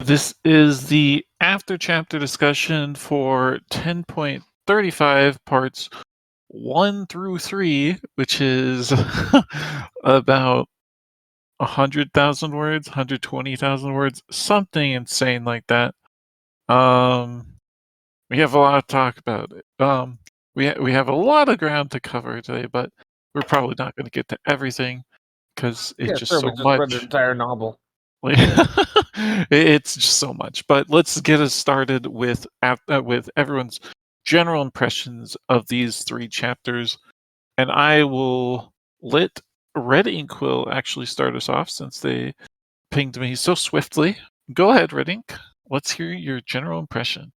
This is the after chapter discussion for 10.35 parts 1 through 3, which is about 100,000 words, 120,000 words, something insane like that. We have a lot to talk about. We have a lot of ground to cover today, but we're probably not going to get to everything because it's just we so just read much. the entire novel. It's just so much. But let's get us started with everyone's general impressions of these 3 chapters, and I will let Red Ink Quill actually start us off since they pinged me so swiftly. Go ahead, Red Ink. Let's hear your general impression.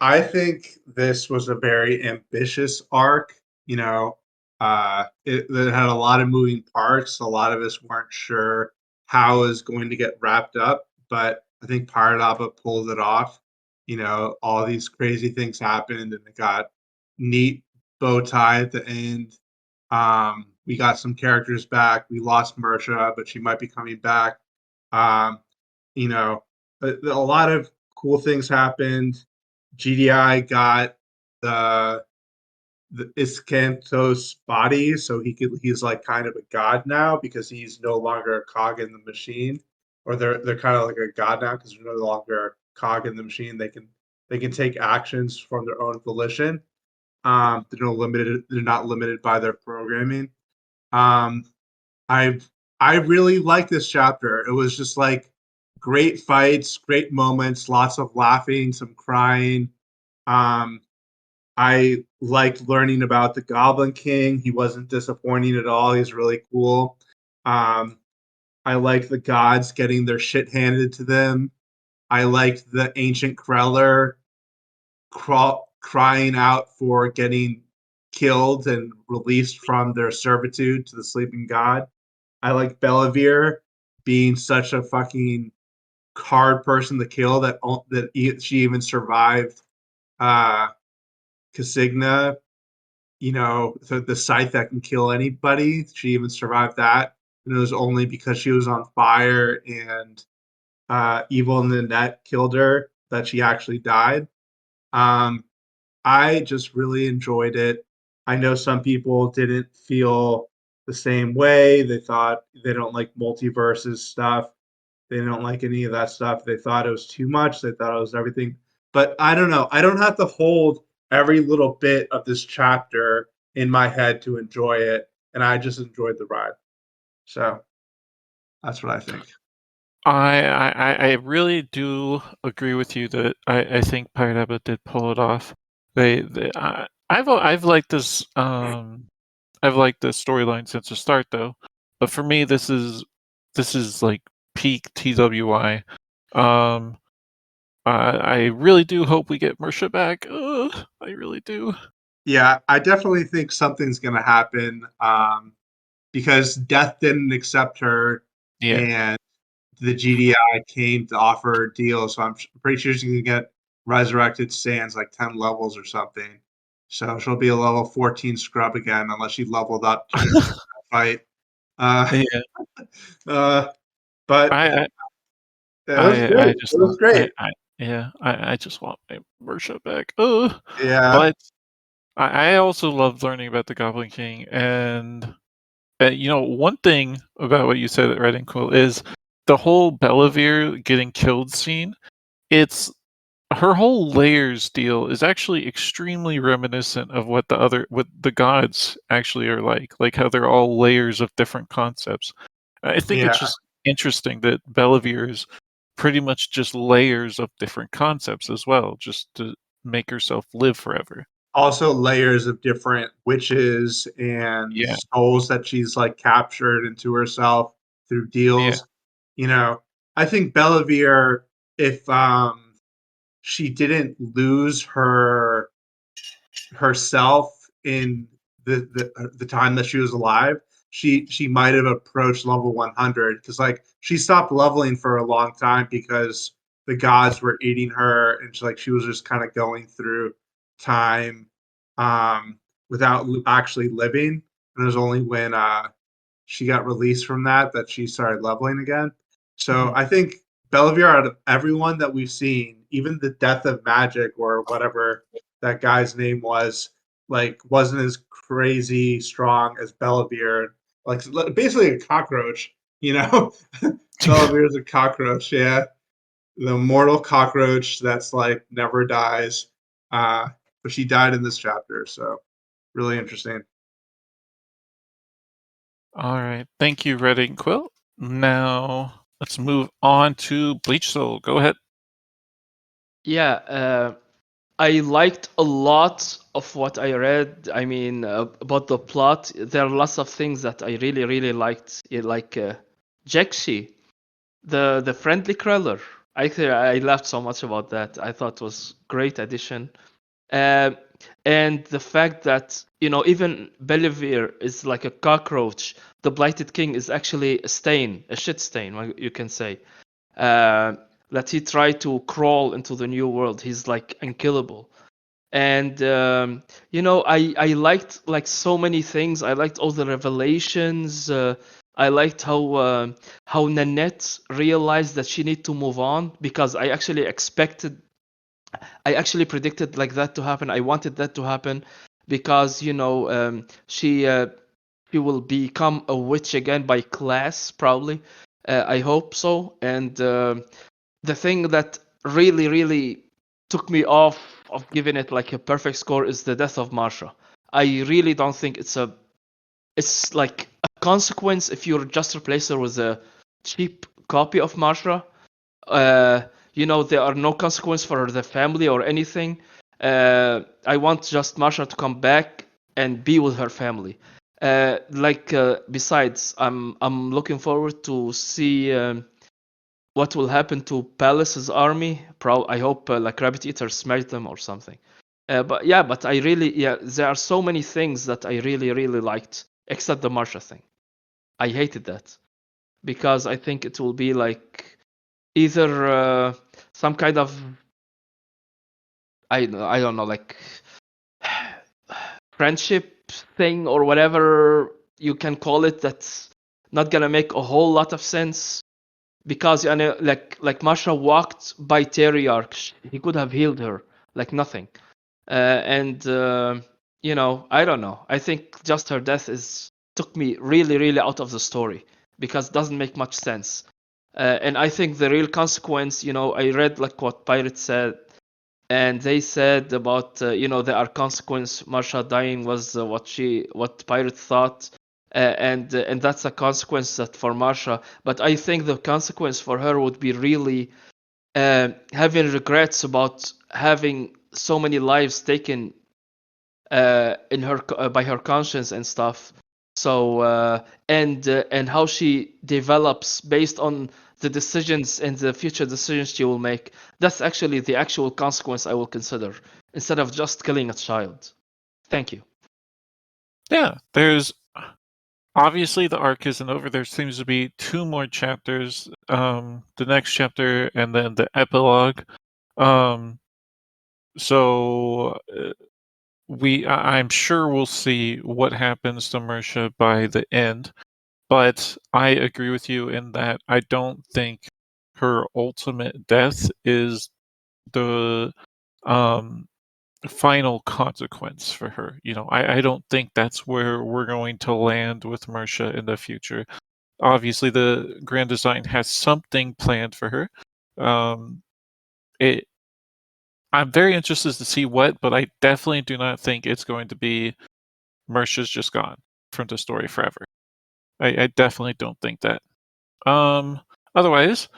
I think this was a very ambitious arc. It had a lot of moving parts. A lot of us weren't sure how it was going to get wrapped up, but I think Paradaba pulled it off. All these crazy things happened, and it got neat bow tie at the end. We got some characters back. We lost Mersha, but she might be coming back. Um, a lot of cool things happened. GDI got the Iskantos body, so he's like kind of a god now because he's no longer a cog in the machine, or they're kind of like a god now because they're no longer a cog in the machine. They can take actions from their own volition. They're not limited by their programming. Um, I really like this chapter. It was just like great fights, great moments, lots of laughing, some crying. Um, I liked learning about the Goblin King. He wasn't disappointing at all. He's really cool. Um, I liked the gods getting their shit handed to them. I liked the ancient Kreller crying out for getting killed and released from their servitude to the sleeping god. I like Bellavere being such a fucking hard person to kill she even survived Casigna, the scythe that can kill anybody. She even survived that. And it was only because she was on fire and Evil Nanette killed her that she actually died. I just really enjoyed it. I know some people didn't feel the same way. They thought they don't like multiverses stuff. They don't like any of that stuff. They thought it was too much. They thought it was everything. But I don't know. I don't have to hold every little bit of this chapter in my head to enjoy it. And I just enjoyed the ride. So that's what I think. I really do agree with you that I think Paradaba did pull it off. I've liked this I've liked the storyline since the start though, but for me this is like peak TWI. I really do hope we get Mersha back. I really do. Yeah, I definitely think something's gonna happen. Because Death didn't accept her, Yeah. and the GDI came to offer a deal. So I'm pretty sure she's gonna get resurrected Sans like 10 levels or something. So she'll be a level 14 scrub again unless she leveled up during the fight. Yeah. But I it was great. just It was great. I just want my Mersha back. Yeah. But I also love learning about the Goblin King, and one thing about what you said at Red and Quill is the whole Bellavere getting killed scene. It's her whole layers deal is actually extremely reminiscent of what the gods actually are like how they're all layers of different concepts. I think Yeah. it's just interesting that Bellavere is pretty much just layers of different concepts as well, just to make herself live forever. Also layers of different witches and Yeah. souls that she's like captured into herself through deals. I think Bellavere, if she didn't lose herself in the time that she was alive, she might have approached level 100 because like she stopped leveling for a long time because the gods were eating her and she was just kind of going through time without actually living. And it was only when she got released from that she started leveling again. So Mhm. I think Bellavere, out of everyone that we've seen, even the death of Magic or whatever that guy's name was, like wasn't as crazy strong as Bellavere. Like basically a cockroach, you know. Bellavere's a cockroach, yeah, the mortal cockroach that's like never dies. But she died in this chapter, so really interesting. All right. Thank you, Red Ink Quill. Now let's move on to Bleach Soul. Go ahead. Yeah, I liked a lot of what I read. I mean, about the plot, there are lots of things that I really, really liked. Like Jexi, the friendly crawler. I laughed so much about that. I thought it was great addition. Uh, and the fact that even Belivere is like a cockroach, the Blighted King is actually a stain, a shit stain, you can say. Uh, that he tried to crawl into the new world. He's like unkillable. And I liked like so many things. I liked all the revelations. I liked how Nanette realized that she need to move on, because I actually predicted like that to happen. I wanted that to happen because she will become a witch again by class, probably. I hope so. And the thing that really, really took me off of giving it like a perfect score is the death of Marsha. I really don't think it's like a consequence if you just replace her with a cheap copy of Marsha. uh, there are no consequence for the family or anything. I want just Marsha to come back and be with her family. Besides, I'm looking forward to see what will happen to Palace's army. I hope like Rabbit Eater smash them or something. But I really, there are so many things that I really, really liked, except the Marsha thing. I hated that because I think it will be like either some kind of I don't know, like friendship thing or whatever you can call it, that's not gonna make a whole lot of sense, because like Masha walked by Teriarch, he could have healed her like nothing. And I don't know, I think just her death is took me really, really out of the story, because it doesn't make much sense. And I think the real consequence, I read like what Pirates said, and they said about there are consequence. Marsha dying was what Pirate thought, and that's a consequence that for Marsha. But I think the consequence for her would be really having regrets about having so many lives taken in her by her conscience and stuff. So and how she develops based on the decisions and the future decisions she will make. That's actually the actual consequence I will consider, instead of just killing a child. Thank you. Yeah, there's obviously the arc isn't over. There seems to be 2 more chapters. The next chapter and then the epilogue. So I'm sure we'll see what happens to Mersha by the end. But I agree with you in that I don't think her ultimate death is the um, final consequence for her. I don't think that's where we're going to land with Mersha in the future. Obviously, the Grand Design has something planned for her. Um, it. I'm very interested to see what, but I definitely do not think it's going to be Mersha's just gone from the story forever. I definitely don't think that. Otherwise,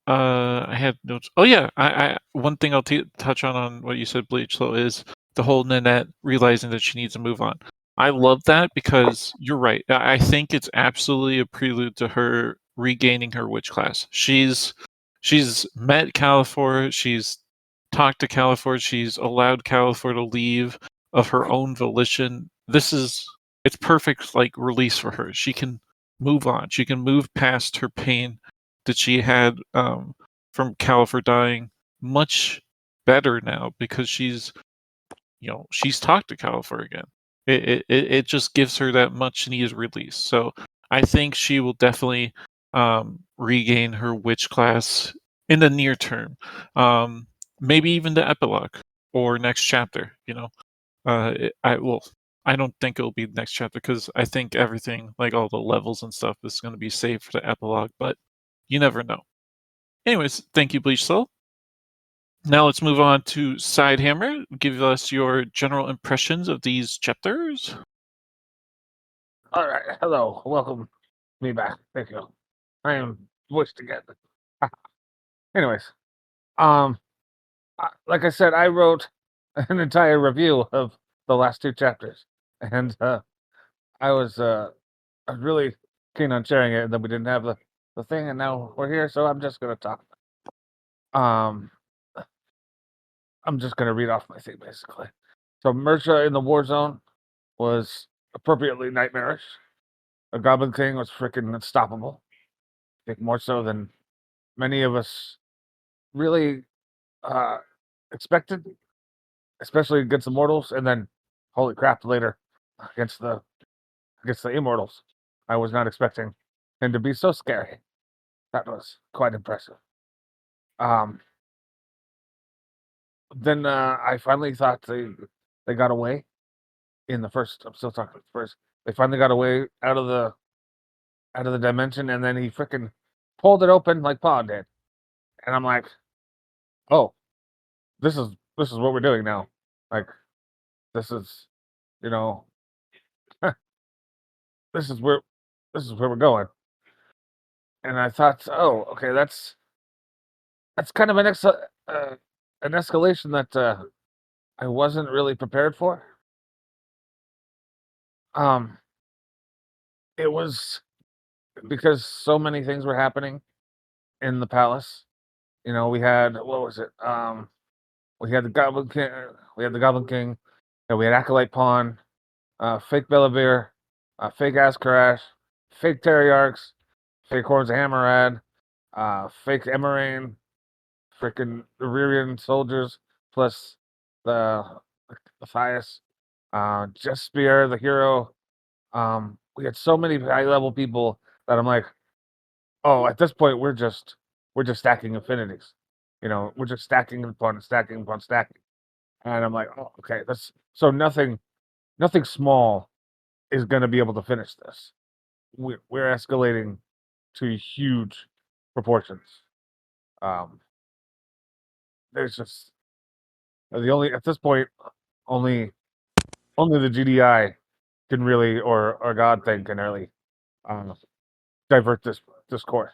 I had notes. Oh yeah, I one thing I'll touch on what you said, Bleach, though, is the whole Nanette realizing that she needs to move on. I love that because you're right. I think it's absolutely a prelude to her regaining her witch class. She's met Califor. She's talked to Califor. She's allowed Califor to leave of her own volition. It's perfect like release for her. She can move on. She can move past her pain that she had from Califor dying much better now because she's talked to Califor again. It just gives her that much needed release. So I think she will definitely regain her witch class in the near term. Maybe even the epilogue or next chapter. I don't think it'll be the next chapter because I think everything, like all the levels and stuff, is going to be saved for the epilogue. But you never know. Anyways, thank you, Bleach Soul. Now let's move on to Sidehammer. Give us your general impressions of these chapters. All right, hello, welcome me back. Thank you. I am voiced again. Anyways, like I said, I wrote an entire review of the last 2 chapters, and I was really keen on sharing it, and then we didn't have the thing, and now we're here, so I'm just gonna talk. I'm just gonna read off my thing basically. So Mersha in the war zone was appropriately nightmarish. A Goblin King was freaking unstoppable. I think more so than many of us really expected, especially against the mortals, and then holy crap later against the immortals. I was not expecting him to be so scary. That was quite impressive. Then I finally thought they got away in the first. I'm still talking first. They finally got away out of the dimension, and then he freaking pulled it open like Paw did, and I'm like, oh, this is what we're doing now. Like, this is, you know, this is where we're going. And I thought, oh, okay, that's kind of an escalation that I wasn't really prepared for. It was because so many things were happening in the palace. We had what was it? We had the Goblin King. And we had Acolyte Pawn, fake Bellavir, fake Askarash, fake Teriarchs, fake Horns of Hammerad, fake Emarain, freaking Iririan soldiers, plus the Matthias, Just Spear, the hero. We had so many high level people that I'm like, oh, at this point we're just stacking infinities. We're just stacking upon stacking upon stacking. And I'm like, oh, okay, that's so nothing small is gonna be able to finish this. We're escalating to huge proportions. There's just at this point only the GDI can really or God thing can really divert this course.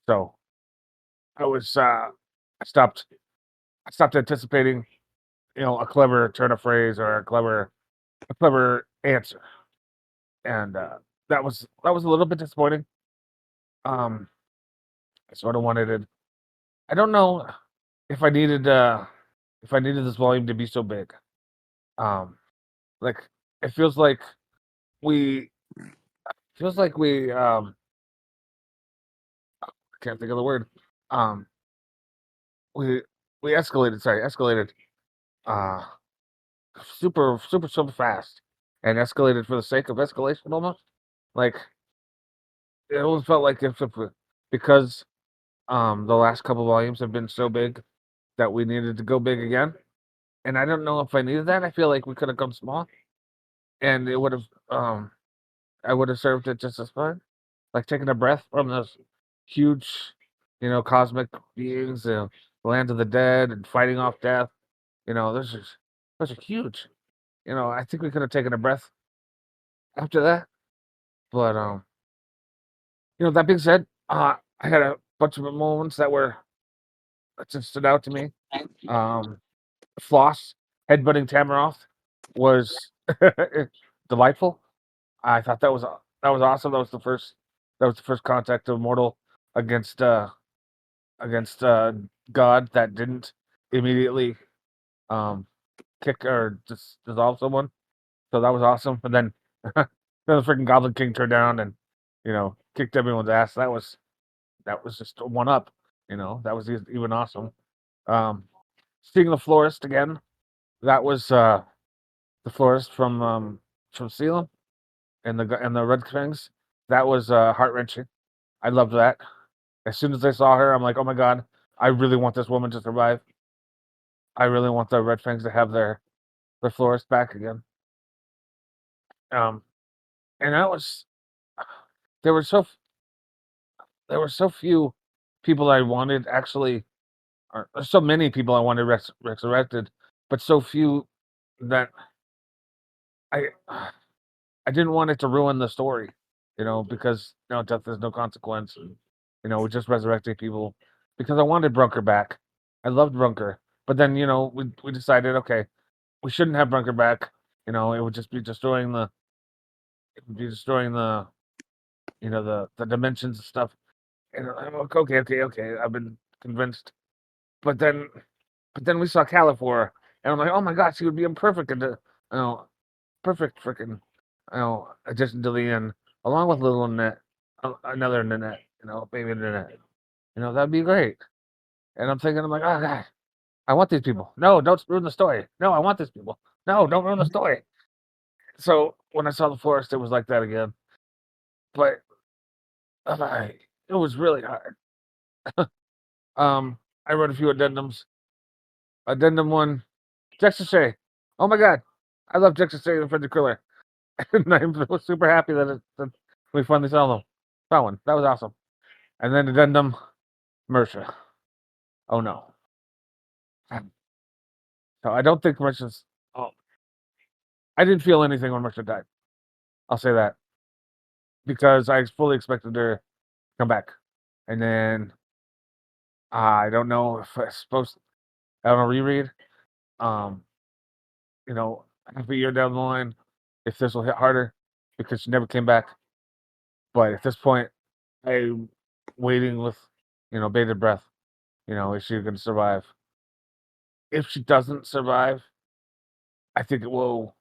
So I was I stopped anticipating a clever turn of phrase or a clever answer, and that was a little bit disappointing. I sort of wanted it. I don't know if I needed this volume to be so big. Like it feels like we I can't think of the word. We escalated uh super fast and escalated for the sake of escalation almost. Like it almost felt like if because the last couple volumes have been so big that we needed to go big again. And I don't know if I needed that. I feel like we could have gone small and it would have I would have served it just as fine. Like taking a breath from those huge, cosmic beings, land of the dead and fighting off death. Those are huge. I think we could have taken a breath after that. But that being said, I had a bunch of moments that just stood out to me. Floss headbutting Tamaroth was delightful. I thought that was awesome. That was the first contact of mortal against God that didn't immediately kick or dissolve someone. So that was awesome. And then then the freaking Goblin King turned down and kicked everyone's ass. That was just a one up. That was even awesome. Seeing the florist again. That was the florist from Salem and the Red Fangs. That was heart wrenching. I loved that. As soon as I saw her, I'm like, oh my god, I really want this woman to survive. I really want the Red Fangs to have their florist back again. And that was there were so few people I wanted actually, or so many people I wanted resurrected, but so few that I I didn't want it to ruin the story, because death is no consequence. We're just resurrecting people because I wanted Brunker back. I loved Brunker, but then we decided, okay, we shouldn't have Brunker back. It would just be destroying the the dimensions and stuff. And I'm like, okay, I've been convinced. But then we saw Califor, and I'm like, oh my gosh, she would be a perfect perfect freaking addition to the end, along with little Nanette, another Nanette, baby Nanette. That'd be great. And I'm thinking, I'm like, oh god, I want these people. No, don't ruin the story. No, I want these people. No, don't ruin the story. So when I saw the forest, it was like that again. But it was really hard. I wrote a few addendums. Addendum 1, Jexashay. Oh my god, I love Jexashay and Frederick Kriller. And I'm super happy that we finally saw them. That one. That was awesome. And then addendum, Mersha. Oh no. So I don't think Mersha's. Oh, I didn't feel anything when Mersha died. I'll say that. Because I fully expected her to come back. And then I don't know if I'm supposed to. I don't know, reread. Um, half a year down the line, if this will hit harder, because she never came back. But at this point, I'm waiting with, bated breath. Is she going to survive? If she doesn't survive, I think it will.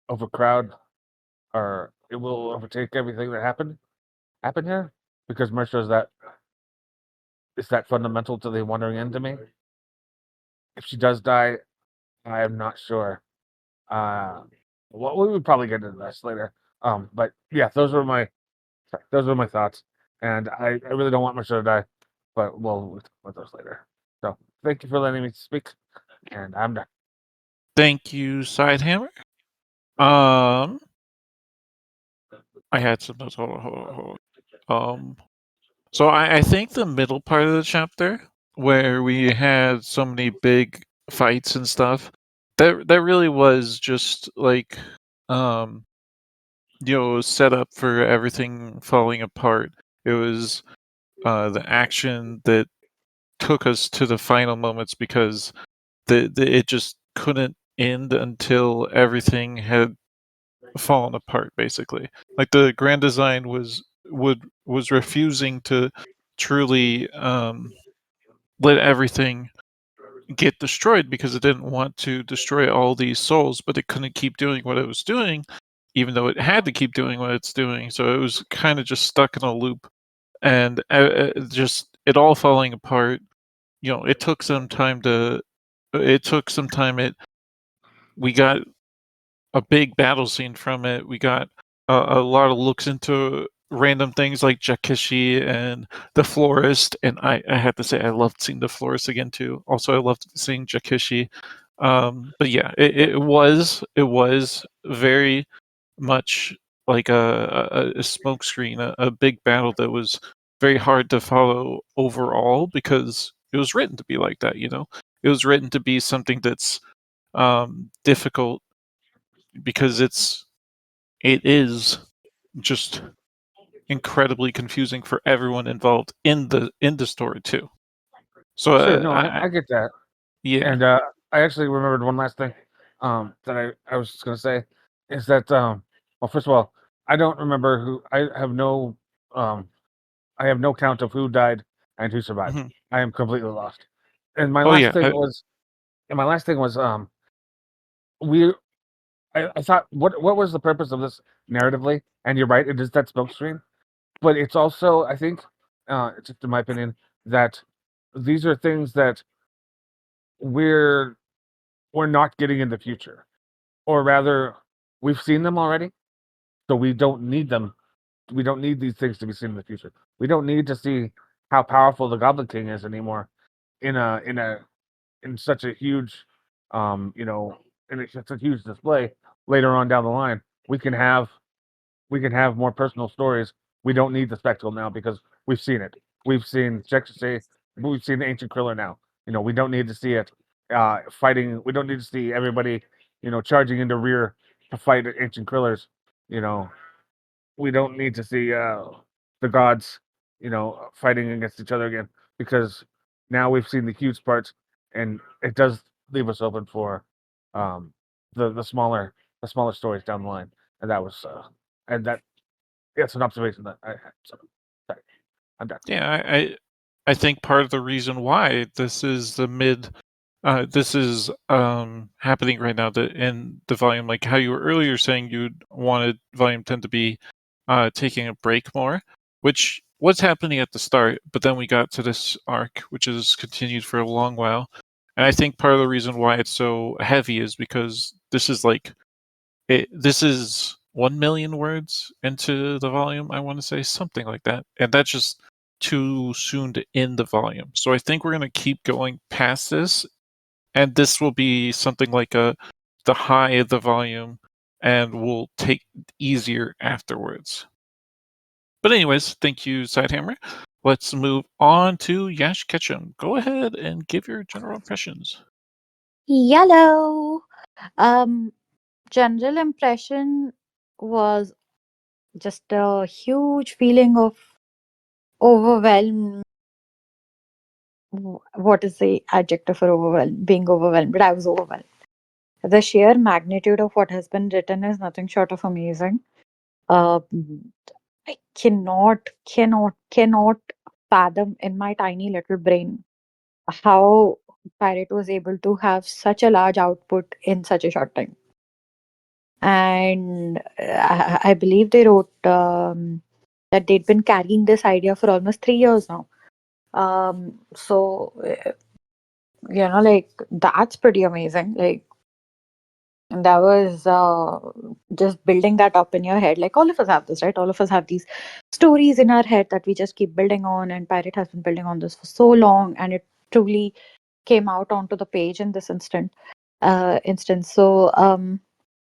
Overcrowd, or it will overtake everything that happened here, because Mersha is that fundamental to the Wandering Inn to me. If she does die, I am not sure. Well, we would probably get into this later. But yeah, those were my thoughts, and I really don't want Mersha to die, but we'll talk about those later. So thank you for letting me speak, and I'm done. Thank you, Sidehammer. I had some notes. Hold on. So I think the middle part of the chapter, where we had so many big fights and stuff, that really was just like set up for everything falling apart. It was the action that took us to the final moments, because it just couldn't end until everything had fallen apart, basically. Like the grand design was refusing to truly let everything get destroyed, because it didn't want to destroy all these souls, but it couldn't keep doing what it was doing, even though it had to keep doing what it's doing. So it was kind of just stuck in a loop, and just it all falling apart. It took some time to. It took some time. We got a big battle scene from it. We got a lot of looks into random things like Jakishi and the florist, and I have to say I loved seeing the florist again too. Also, I loved seeing Jakishi. But yeah, it was very much like a smoke screen, a big battle that was very hard to follow overall, because it was written to be like that. It was written to be something that's difficult, because it is just incredibly confusing for everyone involved in the story too. So Sure, no, I get that. yeah. And I actually remembered one last thing that I was just going to say is that, well, first of all, I don't remember who, I have no count of who died and who survived. Mhm. I am completely lost. And my Oh last yeah. thing was, I thought, what was the purpose of this narratively? And you're right, it is that smokescreen. But it's also, I think, just in my opinion, that these are things that we're not getting in the future, or rather, we've seen them already, so we don't need them we don't need these things to be seen in the future. We don't need to see how powerful the Goblin King is anymore in such a huge in such a huge display later on down the line. We can have more personal stories. We don't need the spectacle now because we've seen it. We've seen we've seen the ancient Kriller now. We don't need to see it fighting. We don't need to see everybody, charging into rear to fight ancient Krillers. We don't need to see the gods, fighting against each other again because now we've seen the huge parts, and it does leave us open for the smaller stories down the line. And that was and that's an observation that I had. So sorry, I'm done. Yeah, I think part of the reason why this is this is happening right now that in the volume, like how you were earlier saying you wanted volume 10 to be taking a break more, which was happening at the start, but then we got to this arc, which has continued for a long while. And I think part of the reason why it's so heavy is because this is this is 1 million words into the volume, I want to say, something like that. And that's just too soon to end the volume. So I think we're going to keep going past this, and this will be something like the high of the volume, and we'll take easier afterwards. But anyways, thank you, Sidehammer. Let's move on to Yash Ketchum. Go ahead and give your general impressions. Yellow. General impression was just a huge feeling of overwhelmed. What is the adjective for overwhelmed? Being overwhelmed, but I was overwhelmed. The sheer magnitude of what has been written is nothing short of amazing. I cannot fathom in my tiny little brain how Pirate was able to have such a large output in such a short time. And I believe they wrote that they'd been carrying this idea for almost 3 years now. So, like, that's pretty amazing. Like, that was just building that up in your head. Like, all of us have this, right? All of us have these stories in our head that we just keep building on, and Pirate has been building on this for so long, and it truly came out onto the page in this instance. So,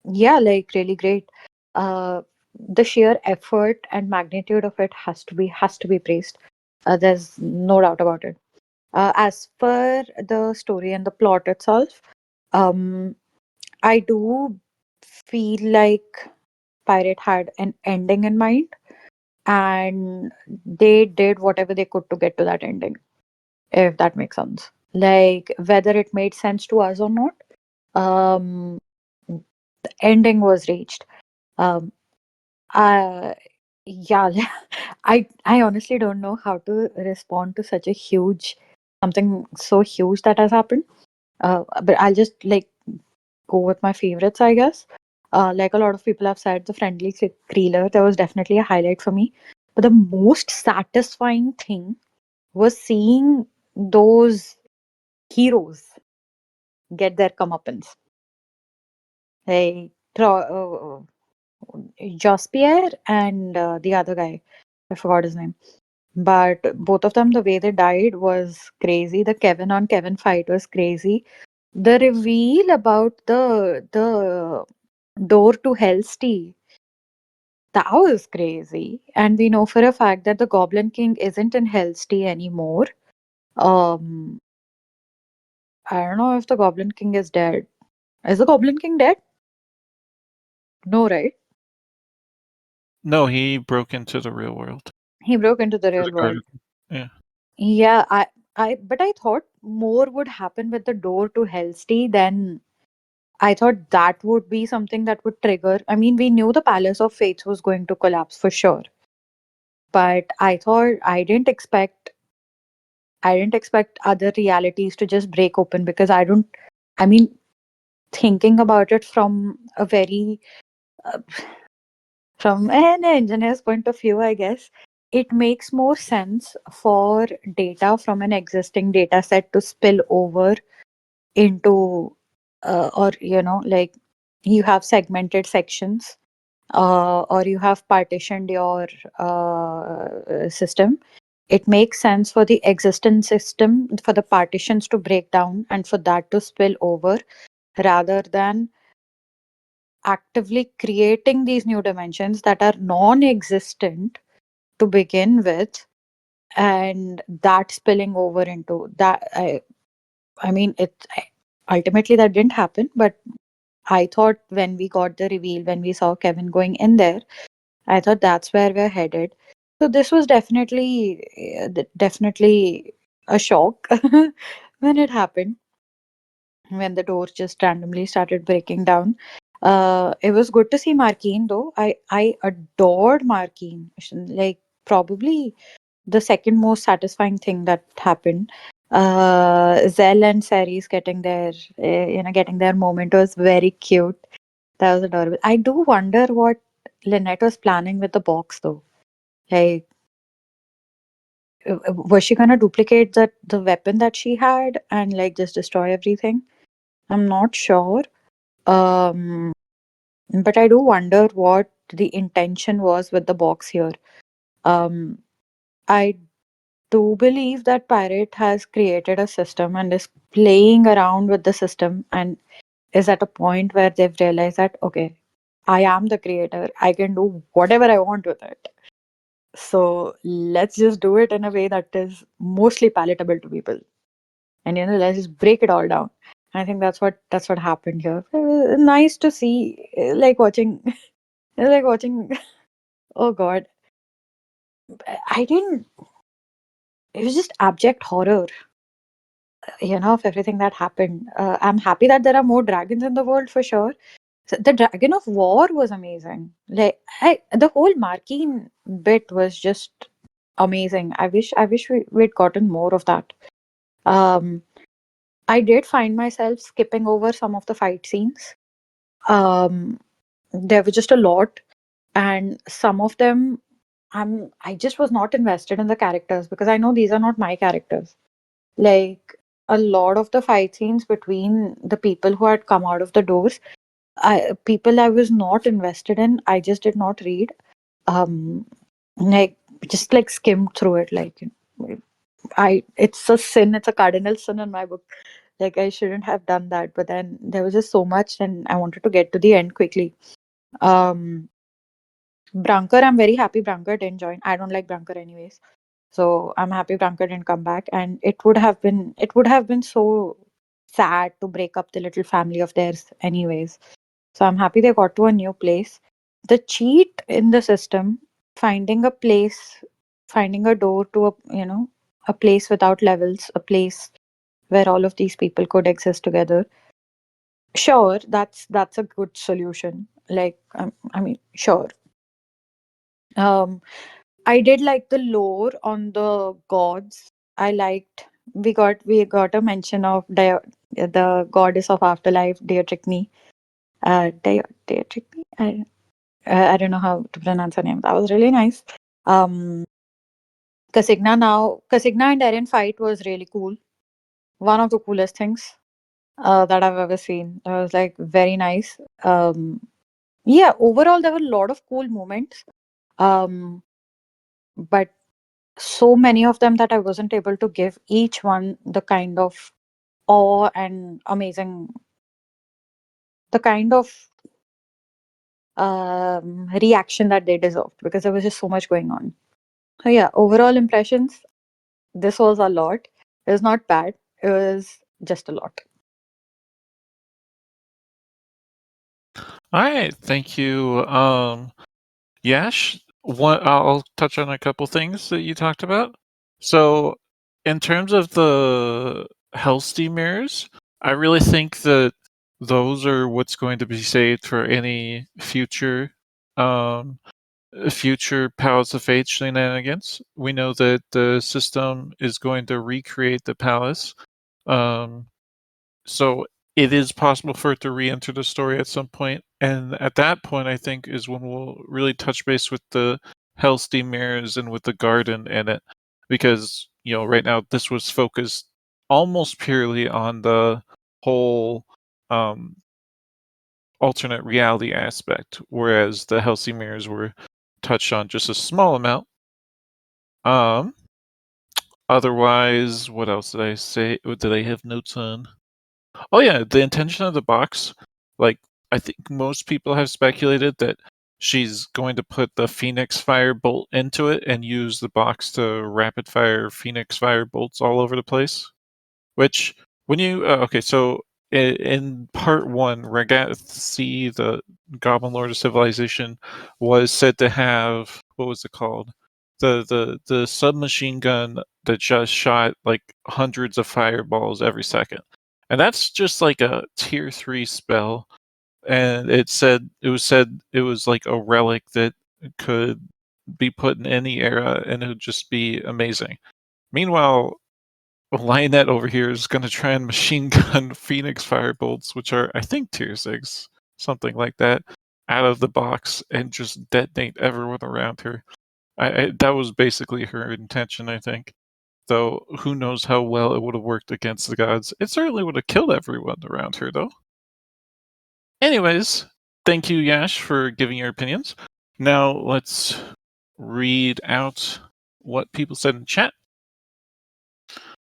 yeah, like, really great. The sheer effort and magnitude of it has to be praised. There's no doubt about it. As for the story and the plot itself, I do feel like Pirate had an ending in mind, and they did whatever they could to get to that ending, if that makes sense. Like, whether it made sense to us or not, um, the ending was reached. Um, yeah, I honestly don't know how to respond to such a something so huge that has happened. But I'll just go with my favorites, I guess. Like a lot of people have said, the friendly Creeler, there was definitely a highlight for me. But the most satisfying thing was seeing those heroes get their comeuppance. Like Jospierre and the other guy, I forgot his name. But both of them, the way they died was crazy. The Kevin on Kevin fight was crazy. The reveal about the door to Hellstee, that was crazy. And we know for a fact that the Goblin King isn't in Hellstee anymore. Um, I don't know if the Goblin King is dead. Is the Goblin King dead? No, right? No, he broke into the real world. He broke into the real world. Yeah. Yeah, but I thought more would happen with the door to Hellstee than I thought that would be something that would trigger. I mean, we knew the Palace of Fates was going to collapse for sure, but I didn't expect other realities to just break open because I mean, thinking about it from a very from an engineer's point of view, I guess it makes more sense for data from an existing data set to spill over into or like you have segmented sections or you have partitioned your system, it makes sense for the existing system, for the partitions to break down and for that to spill over, rather than actively creating these new dimensions that are non-existent to begin with, and that spilling over into that. I mean, ultimately that didn't happen, but I thought when we got the reveal, when we saw Kevin going in there, I thought that's where we're headed. So this was definitely a shock when it happened, when the door just randomly started breaking down. It was good to see Markeen though. I adored Markeen. Like, probably the second most satisfying thing that happened. Zell and Ceres getting their moment was very cute. That was adorable. I do wonder what Lynette was planning with the box though. Like, was she gonna duplicate the weapon that she had and like just destroy everything? I'm not sure. Um, but I do wonder what the intention was with the box here. Um, I do believe that Pirate has created a system and is playing around with the system and is at a point where they've realized that, okay, I am the creator. I can do whatever I want with it. So let's just do it in a way that is mostly palatable to people. And let's just break it all down. I think that's what happened here. Nice to see, like watching, like watching. Oh God, I didn't. It was just abject horror, of everything that happened. I'm happy that there are more dragons in the world for sure. So the Dragon of War was amazing. Like, the whole Markeen bit was just amazing. I wish we'd gotten more of that. Um, I did find myself skipping over some of the fight scenes. Um, there were just a lot, and some of them, I just was not invested in the characters because I know these are not my characters. Like, a lot of the fight scenes between the people who had come out of the doors, people I was not invested in. I just did not read. Um, like, just like skimmed through it. Like, it's a sin. It's a cardinal sin in my book. Like, I shouldn't have done that. But then there was just so much, and I wanted to get to the end quickly. Branker, I'm very happy Branker didn't join. I don't like Branker anyways. So I'm happy Branker didn't come back. And it would have been so sad to break up the little family of theirs anyways. So I'm happy they got to a new place. The cheat in the system, finding a place, finding a door to a place without levels, a place where all of these people could exist together. Sure, that's a good solution. Like, I mean, sure. Um, I did like the lore on the gods. I liked we got a mention of the goddess of afterlife, Deitrichne. Deitrichne. I don't know how to pronounce her name. That was really nice. Um, Casigna and Eren fight was really cool. One of the coolest things that I've ever seen. It was like very nice. Yeah, overall there were a lot of cool moments. But so many of them that I wasn't able to give each one the kind of awe and amazing, the kind of reaction that they deserved, because there was just so much going on. So yeah, overall impressions, this was a lot. It was not bad. It was just a lot. All right, thank you, Yash. I'll touch on a couple things that you talked about. So, in terms of the Hellstein mirrors, I really think that those are what's going to be saved for any future Palace of Fate shenanigans. We know that the system is going to recreate the palace. So it is possible for it to re-enter the story at some point, and at that point, I think, is when we'll really touch base with the Hellstein mirrors and with the garden in it, because right now this was focused almost purely on the whole alternate reality aspect, whereas the Helsingmirs were touched on just a small amount. Otherwise, what else did I say? What did I have notes on? Oh yeah, the intention of the box. Like, I think most people have speculated that she's going to put the Phoenix Fire bolt into it and use the box to rapid fire Phoenix Fire bolts all over the place. Which, when you okay, so in part 1, Ragazzi, the Goblin Lord of Civilization, was said to have, what was it called? The submachine gun that just shot like hundreds of fireballs every second. And that's just like a tier 3 spell. And it was like a relic that could be put in any era and it would just be amazing. Meanwhile, Lionette over here is going to try and machine gun Phoenix Firebolts, which are, I think, tier 6, something like that, out of the box and just detonate everyone around her. That was basically her intention, I think. Though, who knows how well it would have worked against the gods. It certainly would have killed everyone around her, though. Anyways, thank you, Yash, for giving your opinions. Now, let's read out what people said in chat.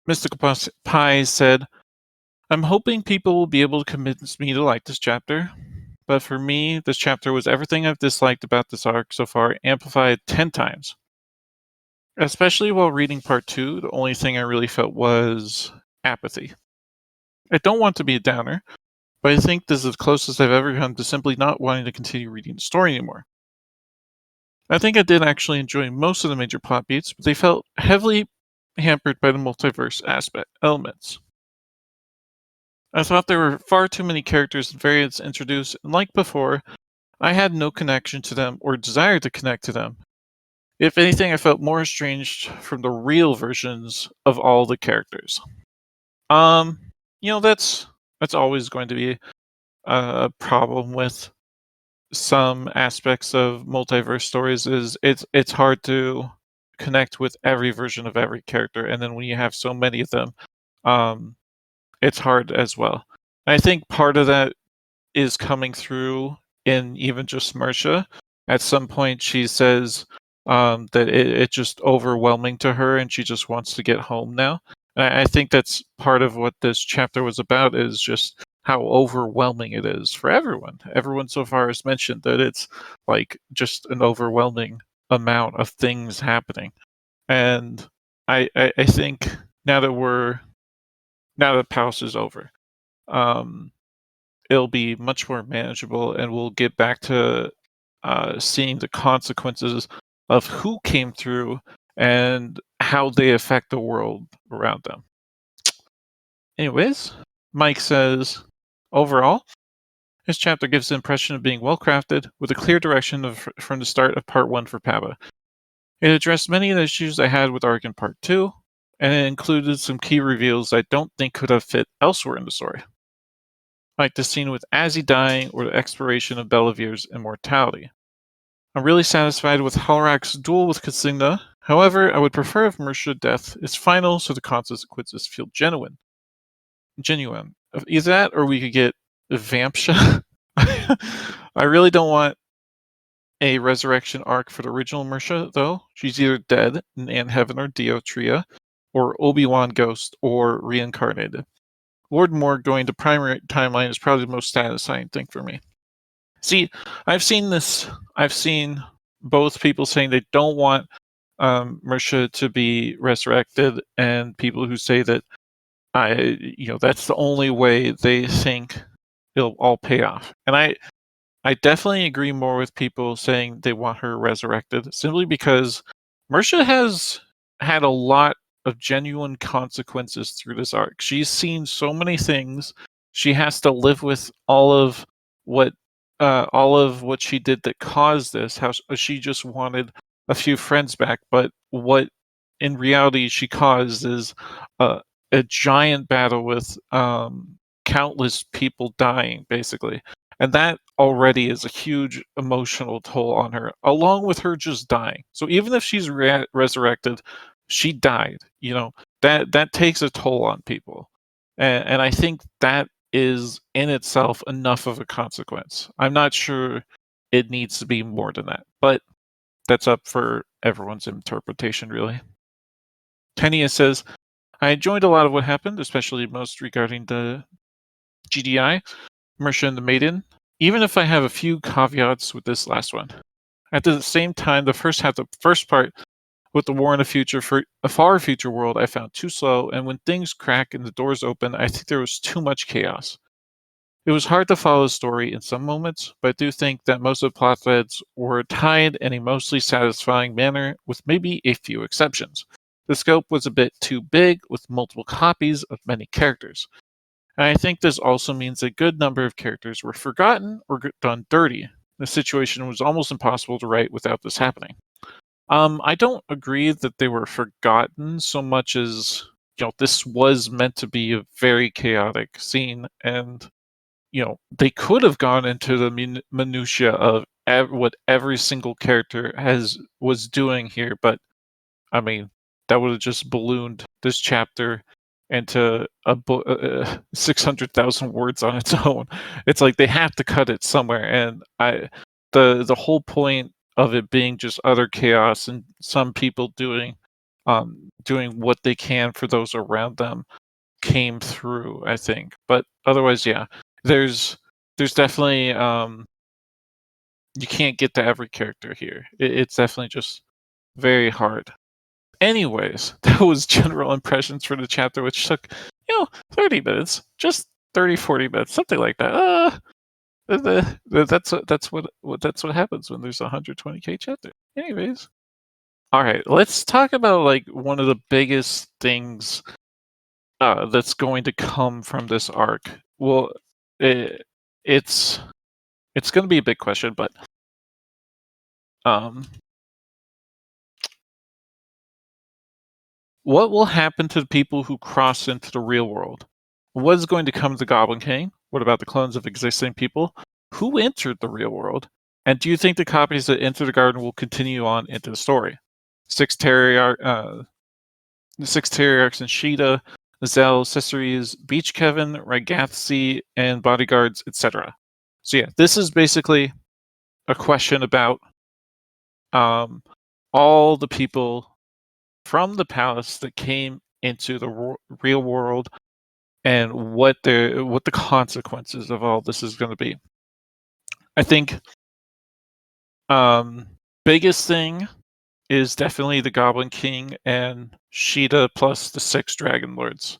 Mystical Pie said, I'm hoping people will be able to convince me to like this chapter, but for me, this chapter was everything I've disliked about this arc so far, amplified 10 times. Especially while reading part 2, the only thing I really felt was apathy. I don't want to be a downer, but I think this is the closest I've ever come to simply not wanting to continue reading the story anymore. I think I did actually enjoy most of the major plot beats, but they felt heavily hampered by the multiverse elements. I thought there were far too many characters and variants introduced, and like before, I had no connection to them or desire to connect to them. If anything, I felt more estranged from the real versions of all the characters. That's always going to be a problem with some aspects of multiverse stories. Is it's hard to connect with every version of every character, and then when you have so many of them, it's hard as well. And I think part of that is coming through in even just Marcia. At some point, she says that it's just overwhelming to her, and she just wants to get home now. And I think that's part of what this chapter was about, is just how overwhelming it is for everyone. Everyone so far has mentioned that it's like just an overwhelming amount of things happening. And I think now that Palace is over, it'll be much more manageable, and we'll get back to seeing the consequences of who came through and how they affect the world around them. Anyways, Mike says, overall, this chapter gives the impression of being well crafted, with a clear direction from the start of part 1 for Paba. It addressed many of the issues I had with Arc in part 2, and it included some key reveals I don't think could have fit elsewhere in the story, like the scene with Azzy dying or the exploration of Belavir's immortality. I'm really satisfied with Halrak's duel with Kasigna. However, I would prefer if Mercia's death is final so the consequences feel genuine. Either that or we could get Vampsha. I really don't want a resurrection arc for the original Mercia, though. She's either dead in Anheaven or Diotria, or Obi-Wan Ghost, or reincarnated. Lord Morg going to primary timeline is probably the most satisfying thing for me. See, I've seen both people saying they don't want Mercia to be resurrected, and people who say that that's the only way they think it'll all pay off. And I definitely agree more with people saying they want her resurrected, simply because Mercia has had a lot of genuine consequences through this arc. She's seen so many things. She has to live with all of what she did that caused this. How she just wanted a few friends back, but what in reality she caused is a giant battle with countless people dying, basically. And that already is a huge emotional toll on her, along with her just dying. So even if she's resurrected, she died. That takes a toll on people, and I think that is in itself enough of a consequence. I'm not sure it needs to be more than that, but that's up for everyone's interpretation, really. Tenia says, I enjoyed a lot of what happened, especially most regarding the GDI, Mersha and the Maiden, even if I have a few caveats with this last one. At the same time, the first part with the war in a far future world I found too slow, and when things crack and the doors open, I think there was too much chaos. It was hard to follow the story in some moments, but I do think that most of the plot threads were tied in a mostly satisfying manner, with maybe a few exceptions. The scope was a bit too big, with multiple copies of many characters. And I think this also means a good number of characters were forgotten or done dirty. The situation was almost impossible to write without this happening. I don't agree that they were forgotten so much as, this was meant to be a very chaotic scene, and they could have gone into the minutia of what every single character was doing here, but I mean, that would have just ballooned this chapter into a book, 600,000 words on its own. It's like they have to cut it somewhere, and the whole point of it being just utter chaos and some people doing what they can for those around them came through, I think. But otherwise, yeah, there's definitely you can't get to every character here. It's definitely just very hard. Anyways, that was general impressions for the chapter, which took 30 minutes, just 30-40 minutes, something like that. That's what happens when there's a 120k chapter. Anyways, all right, let's talk about like one of the biggest things that's going to come from this arc. Well, it's going to be a big question, but what will happen to the people who cross into the real world? What is going to come to the Goblin King? What about the clones of existing people? Who entered the real world? And do you think the copies that enter the garden will continue on into the story? Six Terriarchs and Sheeta, Zell, Cessaries, Beach Kevin, Ragathsi, and bodyguards, etc. So yeah, this is basically a question about all the people from the palace that came into the real world and what the consequences of all this is going to be. I think biggest thing is definitely the Goblin King and Sheeta plus the 6 Dragon Lords.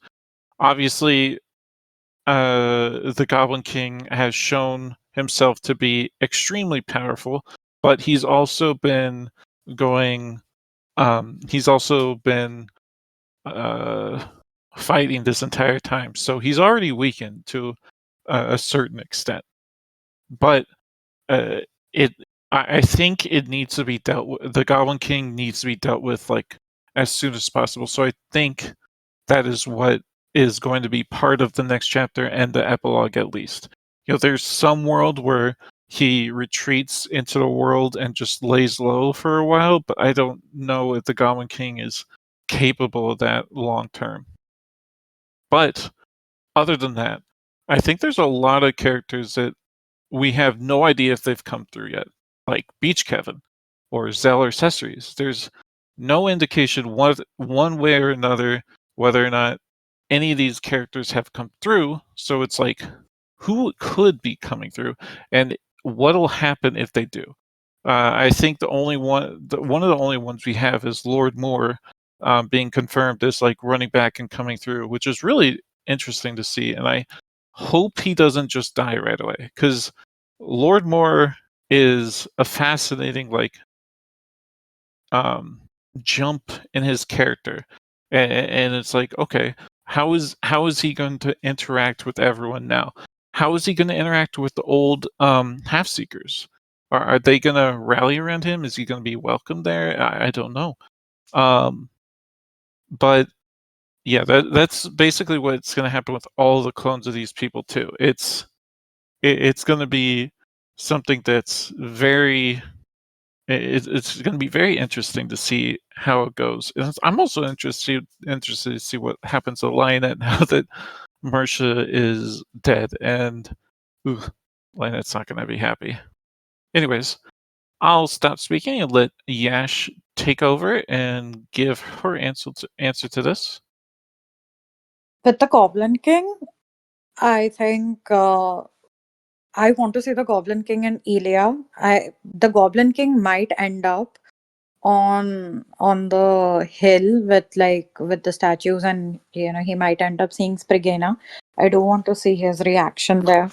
Obviously, the Goblin King has shown himself to be extremely powerful, but he's also been fighting this entire time, so he's already weakened to a certain extent. But I think it needs to be dealt with. The Goblin King needs to be dealt with like as soon as possible. So I think that is what is going to be part of the next chapter and the epilogue, at least. There's some world where he retreats into the world and just lays low for a while, but I don't know if the Goblin King is capable of that long term. But other than that, I think there's a lot of characters that we have no idea if they've come through yet, like Beach Kevin or Zell or Cessaries. There's no indication one way or another whether or not any of these characters have come through. So it's like, who could be coming through, and what'll happen if they do? I think one of the only ones we have is Lord Moore being confirmed as like running back and coming through, which is really interesting to see. And I hope he doesn't just die right away, because Lord Moore is a fascinating jump in his character, and it's like, okay, how is he going to interact with everyone now? How is he going to interact with the old half seekers? Are they going to rally around him? Is he going to be welcome there? I don't know. But yeah, that's basically what's going to happen with all the clones of these people too. It's going to be something that's it's going to be very interesting to see how it goes. And I'm also interested to see what happens to Lionett now that Marsha is dead, and Lynette's not going to be happy. Anyways, I'll stop speaking and let Yash take over and give her answer to this. With the Goblin King, I think I want to see the Goblin King and Elia. The Goblin King might end up on the hill with the statues, and he might end up seeing Sprigena. I do want to see his reaction there.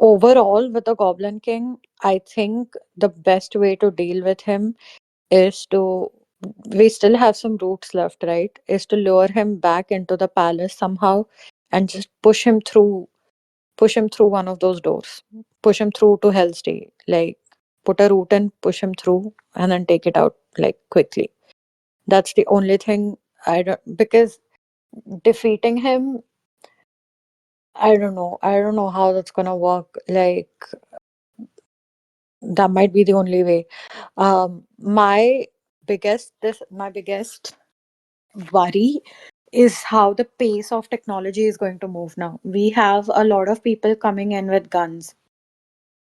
Overall, with the Goblin King, I think the best way to deal with him is to, we still have some roots left, right? Is to lure him back into the palace somehow and just push him through one of those doors. Push him through to Hell's Day. Like, put a root in, push him through, and then take it out, like, quickly. That's the only thing because defeating him, I don't know. I don't know how that's gonna work. Like, that might be the only way. My biggest worry is how the pace of technology is going to move now. We have a lot of people coming in with guns.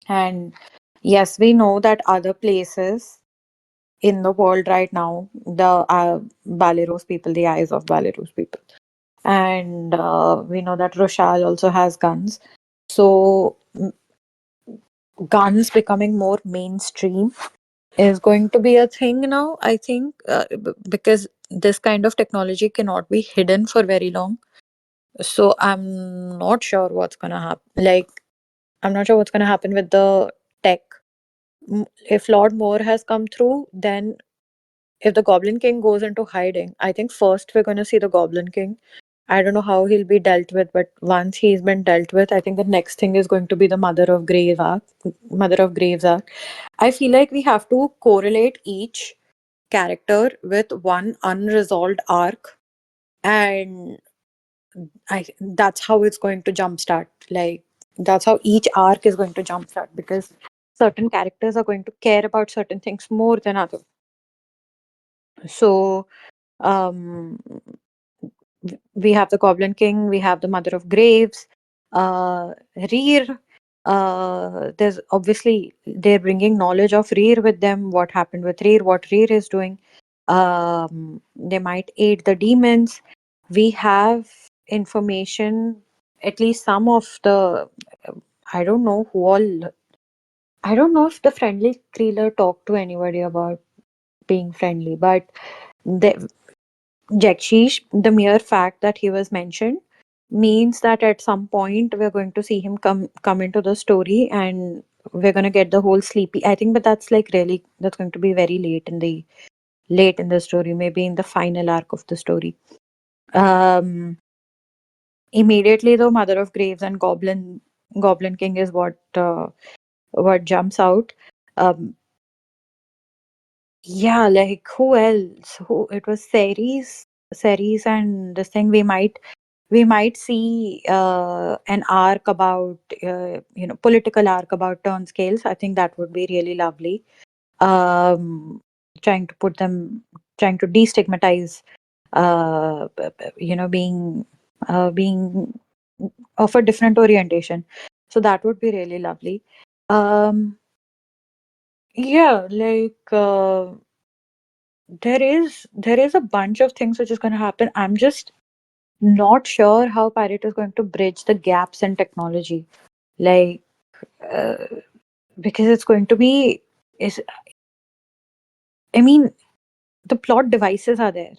And yes, we know that other places in the world right now, the Baleros people, the eyes of Baleros people. And we know that Rochelle also has guns. So guns becoming more mainstream is going to be a thing now, I think, because this kind of technology cannot be hidden for very long. So I'm not sure what's going to happen. Like, I'm not sure what's going to happen with the tech. If Lord Moore has come through, then if the Goblin King goes into hiding, I think first we're going to see the Goblin King. I don't know how he'll be dealt with, but once he's been dealt with, I think the next thing is going to be the Mother of Graves arc. I feel like we have to correlate each character with one unresolved arc, and that's how it's going to jumpstart. Like, that's how each arc is going to jumpstart, because certain characters are going to care about certain things more than others. So um we have the Goblin King, we have the Mother of Graves, Rear. There's obviously, they're bringing knowledge of Rear with them, what happened with Rear, what Rear is doing. They might aid the demons. We have information, at least some of the, I don't know who all, I don't know if the friendly Kreeler talked to anybody about being friendly, but the Jakshish, the mere fact that he was mentioned means that at some point we're going to see him come into the story, and we're going to get the whole sleepy, I think, but that's like really, that's going to be very late in the story, maybe in the final arc of the story. Immediately though, Mother of Graves and Goblin King is what jumps out. Yeah, like, who else? Who it was? Ceres, and this thing, we might see an arc about political arc about turn scales. I think that would be really lovely. Trying to trying to destigmatize being of a different orientation. So that would be really lovely. Yeah, like there is a bunch of things which is going to happen. I'm just not sure how Pirate is going to bridge the gaps in technology, like uh, because it's going to be is I mean, the plot devices are there,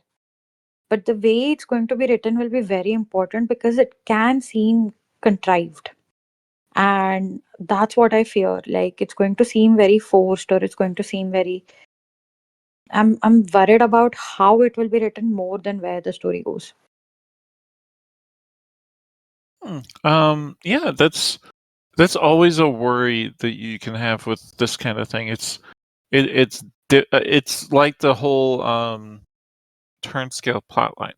but the way it's going to be written will be very important, because it can seem contrived, and that's what I fear. Like, it's going to seem very forced, or it's going to seem very. I'm worried about how it will be written more than where the story goes. Yeah, that's always a worry that you can have with this kind of thing. It's like the whole turn scale plotline.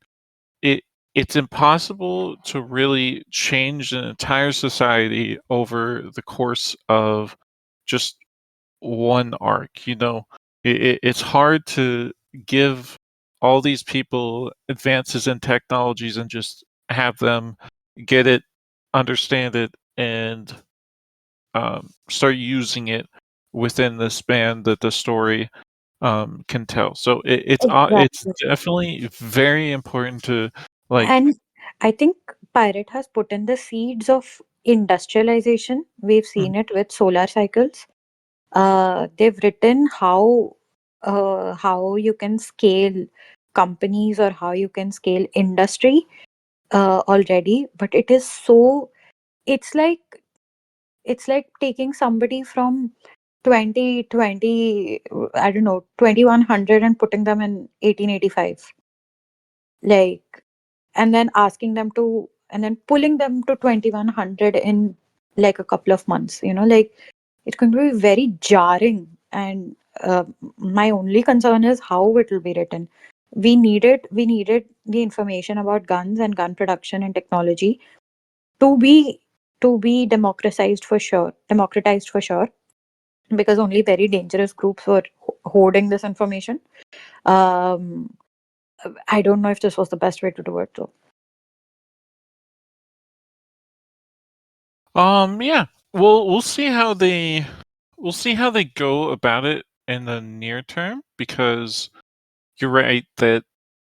It's impossible to really change an entire society over the course of just one arc. It's hard to give all these people advances in technologies and just have them get it, understand it, and start using it within the span that the story can tell. So it's Exactly. definitely very important to like. And I think Pirate has put in the seeds of industrialization. We've seen it with solar cycles. They've written how you can scale companies or how you can scale industry already, but it is so it's like it's like taking somebody from 2020, I don't know, 2100 and putting them in 1885, like, and then asking them to and then pulling them to 2100 in like a couple of months, like it's going to be very jarring. And my only concern is how it will be written. We needed the information about guns and gun production and technology to be democratized for sure, because only very dangerous groups were hoarding this information. um I don't know if this was the best way to do it though. Yeah. We'll see how they go about it in the near term, because you're right that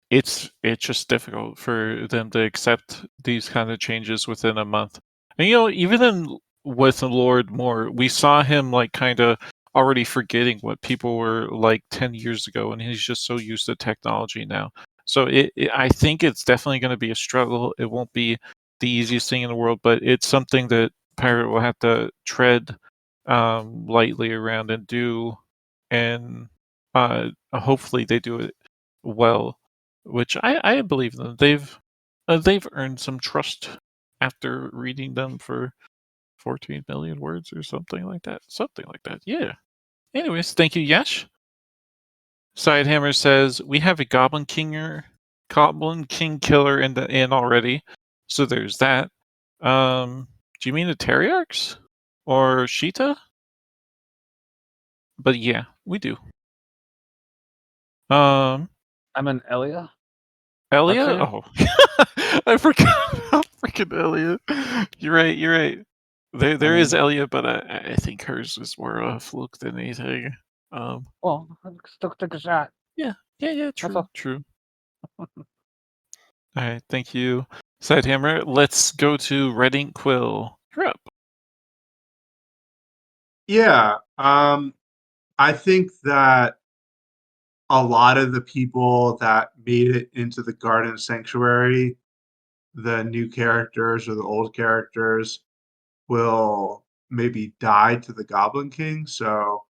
it's just difficult for them to accept these kind of changes within a month. And even with Lord Moore, we saw him like kind of already forgetting what people were like 10 years ago, and he's just so used to technology now. So I think it's definitely going to be a struggle. It won't be the easiest thing in the world, but it's something that Pirate will have to tread lightly around and do, and hopefully they do it well, which I believe them. They've earned some trust after reading them for 14 million words or something like that. Something like that. Yeah. Anyways, thank you, Yash. Sidehammer says we have a Goblin King killer in the inn already, so there's that. Do you mean the Teriarchs or Sheeta? But yeah, we do. I'm an Elia. Elia? That's Oh, I forgot about freaking Elia. You're right. You're right. There is mean- Elia, but I think hers is more a fluke than anything. Well, still take a shot. Yeah. True. all. True. All right. Thank you, Sidehammer. Let's go to Red Ink Quill. You're up. Yeah, I think that a lot of the people that made it into the Garden Sanctuary, the new characters or the old characters, will maybe die to the Goblin King. So,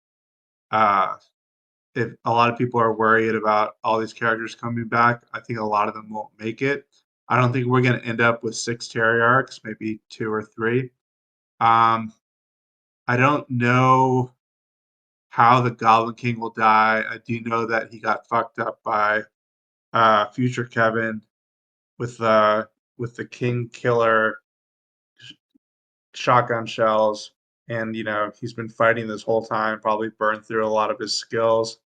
uh, if a lot of people are worried about all these characters coming back, I think a lot of them won't make it. I don't think we're going to end up with 6 Teriarchs, maybe 2 or 3. Um, I don't know how the Goblin King will die. I do know that he got fucked up by future Kevin with the King Killer shotgun shells, and he's been fighting this whole time. Probably burned through a lot of his skills.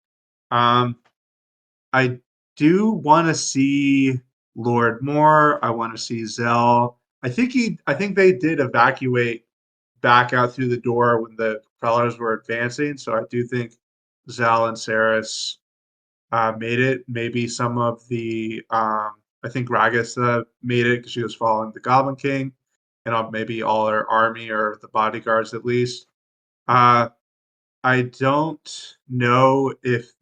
Um, I do want to see Lord Moore. I want to see Zell. I think they did evacuate back out through the door when the fellows were advancing. So I do think Zell and Saris made it. Maybe some of the I think Ragatha made it because she was following the Goblin King, and maybe all her army or the bodyguards at least. Uh, I don't know if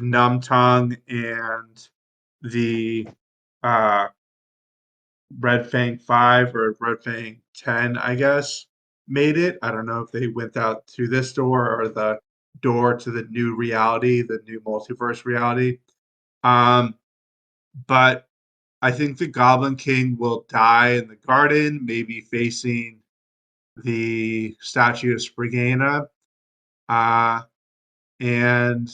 Numb Tongue and the uh, Red Fang 5 or Red Fang 10, I guess, made it. I don't know if they went out through this door or the door to the new reality, the new multiverse reality. But I think the Goblin King will die in the garden, maybe facing the statue of Sprigana. And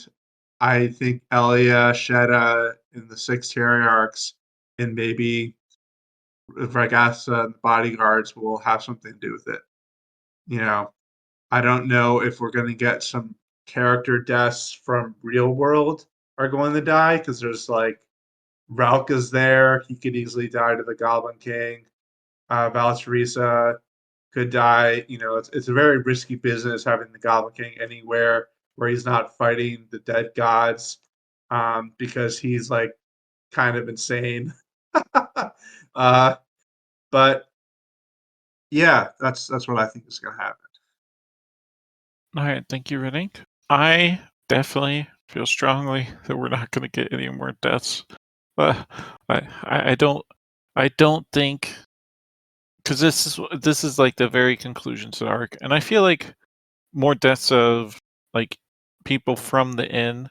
I think Elia, Shetta, and the 6 Teriarchs, and maybe Ragasa and the bodyguards will have something to do with it. I don't know if we're going to get some character deaths from real world are going to die because there's like Ralka's there. He could easily die to the Goblin King. Valterisa could die. You know, it's a very risky business having the Goblin King anywhere where he's not fighting the dead gods, because he's like kind of insane. But yeah, that's what I think is going to happen. All right, thank you, Redding. I definitely feel strongly that we're not going to get any more deaths. I don't think, because this is like the very conclusion to the arc, and I feel like more deaths of like people from the inn,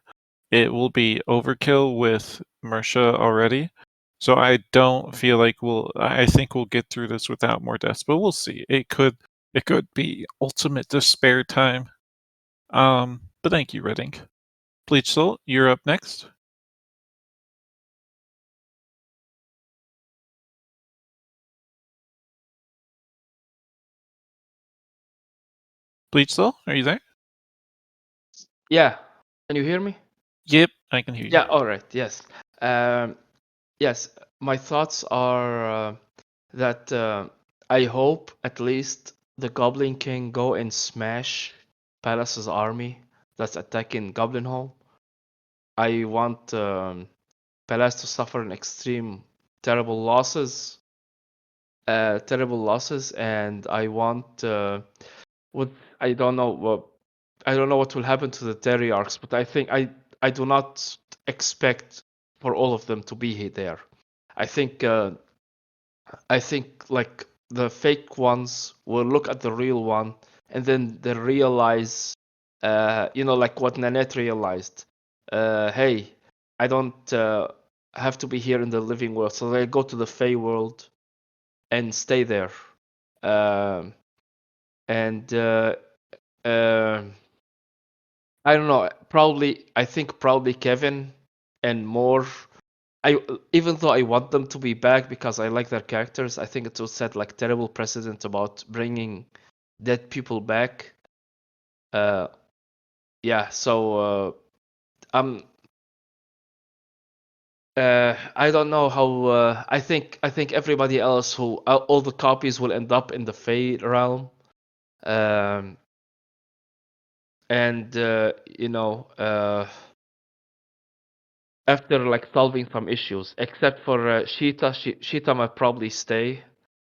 it will be overkill with Mersha already. So I don't feel like I think we'll get through this without more deaths, but we'll see. It could be ultimate despair time. But thank you, Redding. Bleach Soul, you're up next. Bleach Soul, are you there? Yeah. Can you hear me? Yep, I can hear you. Yeah. All right. Yes. Yes. My thoughts are that I hope at least the Goblin King go and smash Palace's army that's attacking Goblin Home. I want Palace to suffer an extreme, terrible losses, and I want what I don't know what will happen to the Terriarchs, but I do not expect for all of them to be there. I think like the fake ones will look at the real one and then they realize, like what Nanette realized. Hey, I don't have to be here in the living world, so they go to the Fey world and stay there. And I don't know. I think probably Kevin and more. Even though I want them to be back because I like their characters, I think it will set like terrible precedent about bringing dead people back. Yeah. So I don't know how. I think everybody else who all the copies will end up in the Fey realm. And after like solving some issues, except for Sheeta. Sheeta might probably stay,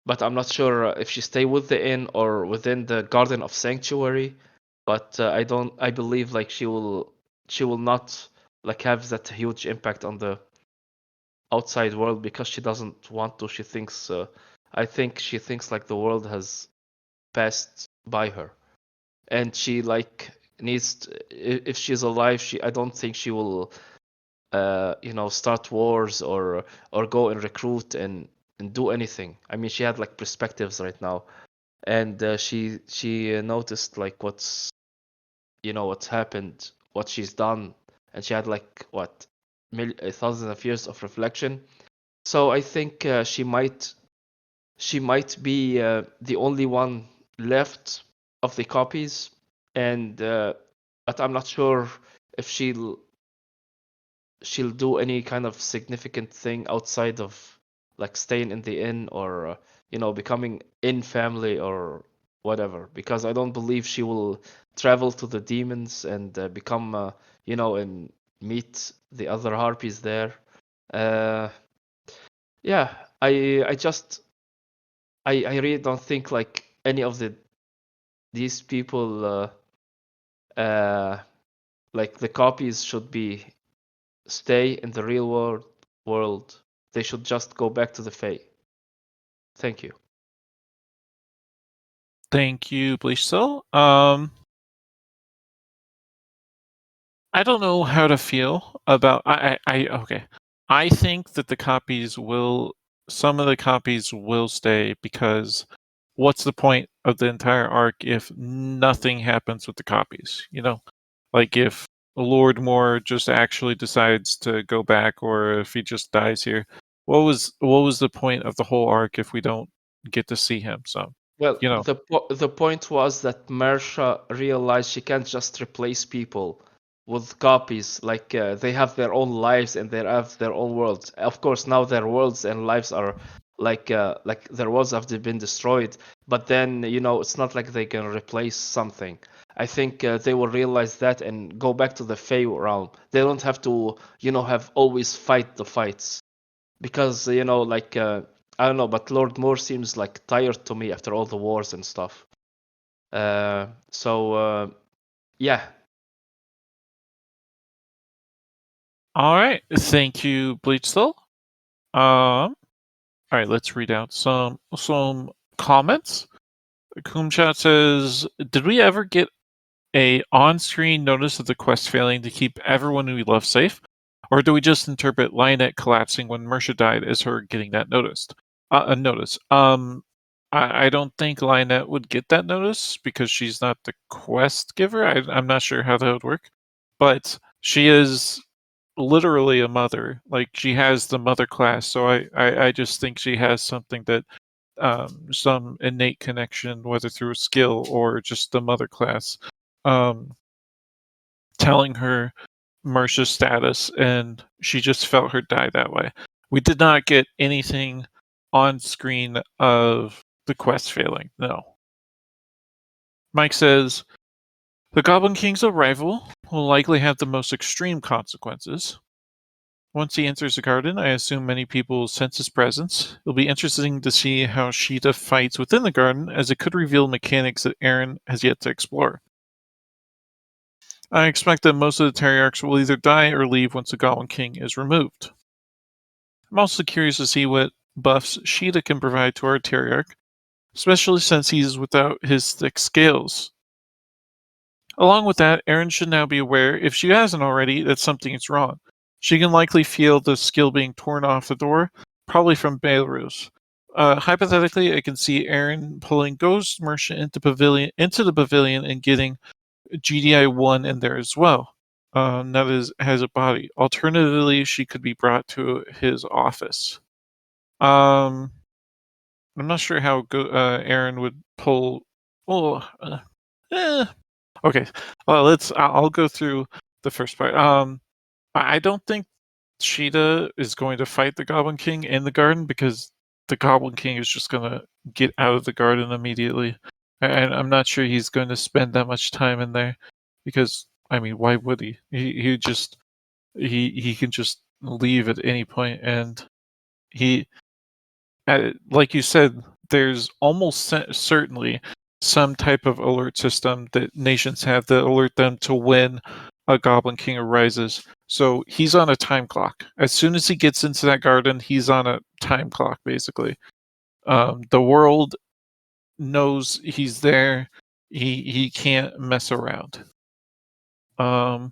but I'm not sure if she stay with the inn or within the Garden of Sanctuary. But I believe like she will not like have that huge impact on the outside world because she doesn't want to. She thinks I think she thinks like the world has passed by her, and she like needs if she's alive, I don't think she will start wars or go and recruit and do anything. I mean, she had like perspectives right now, and she noticed like what's happened, what she's done, and she had like thousands of years of reflection. So I think she might be the only one left of the copies, and but I'm not sure if she'll do any kind of significant thing outside of like staying in the inn or becoming in family or whatever, because I don't believe she will travel to the demons and become and meet the other harpies there. Yeah, I just I really don't think like any of these people like the copies should be stay in the real world. They should just go back to the Fae. Thank you. Thank you, Bleach Soul. I don't know how to feel about okay. I think that some of the copies will stay, because what's the point of the entire arc if nothing happens with the copies? Like if Lord Moore just actually decides to go back, or if he just dies here. What was the point of the whole arc if we don't get to see him? So Well, the point was that Mersha realized she can't just replace people with copies. Like they have their own lives and they have their own worlds. Of course, now their worlds and lives are like their worlds have been destroyed. But then it's not like they can replace something. I think they will realize that and go back to the Fey realm. They don't have to have always fight the fights, because like I don't know, but Lord Moore seems like tired to me after all the wars and stuff. So yeah. All right. Thank you, Bleachstill. All right, let's read out some comments. Kumchat says, "Did we ever get a on-screen notice of the quest failing to keep everyone we love safe, or do we just interpret Lionette collapsing when Mersha died as her getting that notice? I don't think Lionette would get that notice because she's not the quest giver. I'm not sure how that would work, but she is literally a mother. Like, she has the mother class, so I just think she has something that some innate connection, whether through a skill or just the mother class, telling her Mersha's status, and she just felt her die that way. We did not get anything on screen of the quest failing, no. Mike says, the Goblin King's arrival will likely have the most extreme consequences. Once he enters the garden, I assume many people will sense his presence. It'll be interesting to see how Sheeta fights within the garden, as it could reveal mechanics that Aaron has yet to explore. I expect that most of the Terriarchs will either die or leave once the Goblin King is removed. I'm also curious to see what buffs Sheeta can provide to our Terriarch, especially since he's without his thick scales. Along with that, Aaron should now be aware, if she hasn't already, that something is wrong. She can likely feel the skill being torn off the door, probably from Belarus. Hypothetically, I can see Aaron pulling Ghost Merchant into the pavilion and getting GDI 1 in there as well. That has a body. Alternatively, she could be brought to his office. I'm not sure how Aaron would pull. Well, okay. Well, I'll go through the first part. I don't think Sheeta is going to fight the Goblin King in the garden, because the Goblin King is just going to get out of the garden immediately. And I'm not sure he's going to spend that much time in there, because, I mean, why would he? He can just leave at any point, and like you said, there's almost certainly some type of alert system that nations have that alert them to when a Goblin King arises. So he's on a time clock. As soon as he gets into that garden, he's on a time clock, basically. The world knows he's there. He can't mess around. But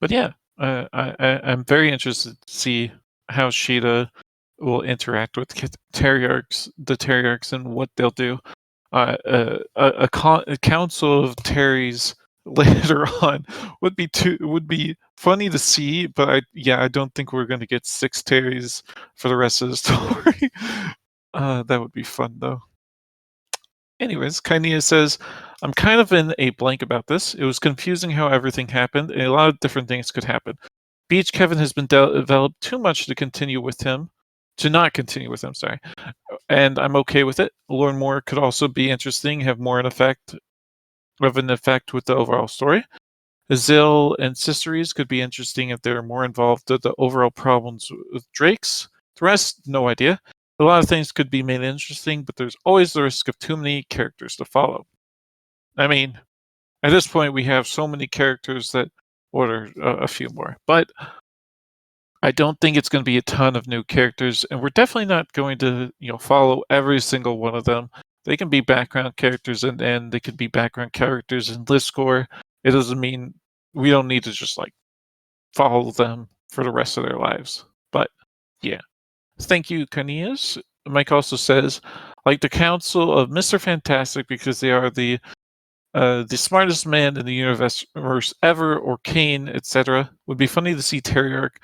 yeah, I'm very interested to see how Sheeta will interact with the Terriarchs, and what they'll do. A council of Terrys later on would be funny to see, but I don't think we're going to get 6 Terrys for the rest of the story. That would be fun though. Anyways, Kainia says, I'm kind of in a blank about this. It was confusing how everything happened, and a lot of different things could happen. Beach Kevin has been developed too much to not continue with him, sorry. And I'm okay with it. Learn more could also be interesting, have more of an effect with the overall story. Azil and Sisteries could be interesting if they're more involved with the overall problems with Drakes. The rest, no idea. A lot of things could be made interesting, but there's always the risk of too many characters to follow. I mean, at this point, we have so many characters that order a few more. But I don't think it's going to be a ton of new characters, and we're definitely not going to, follow every single one of them. They can be background characters, and they could be background characters in list score. It doesn't mean we don't need to just follow them for the rest of their lives. But yeah, thank you, Canias. Mike also says, like the Council of Mr. Fantastic, because they are the smartest man in the universe ever, or Kane, etc. Would be funny to see Terriarch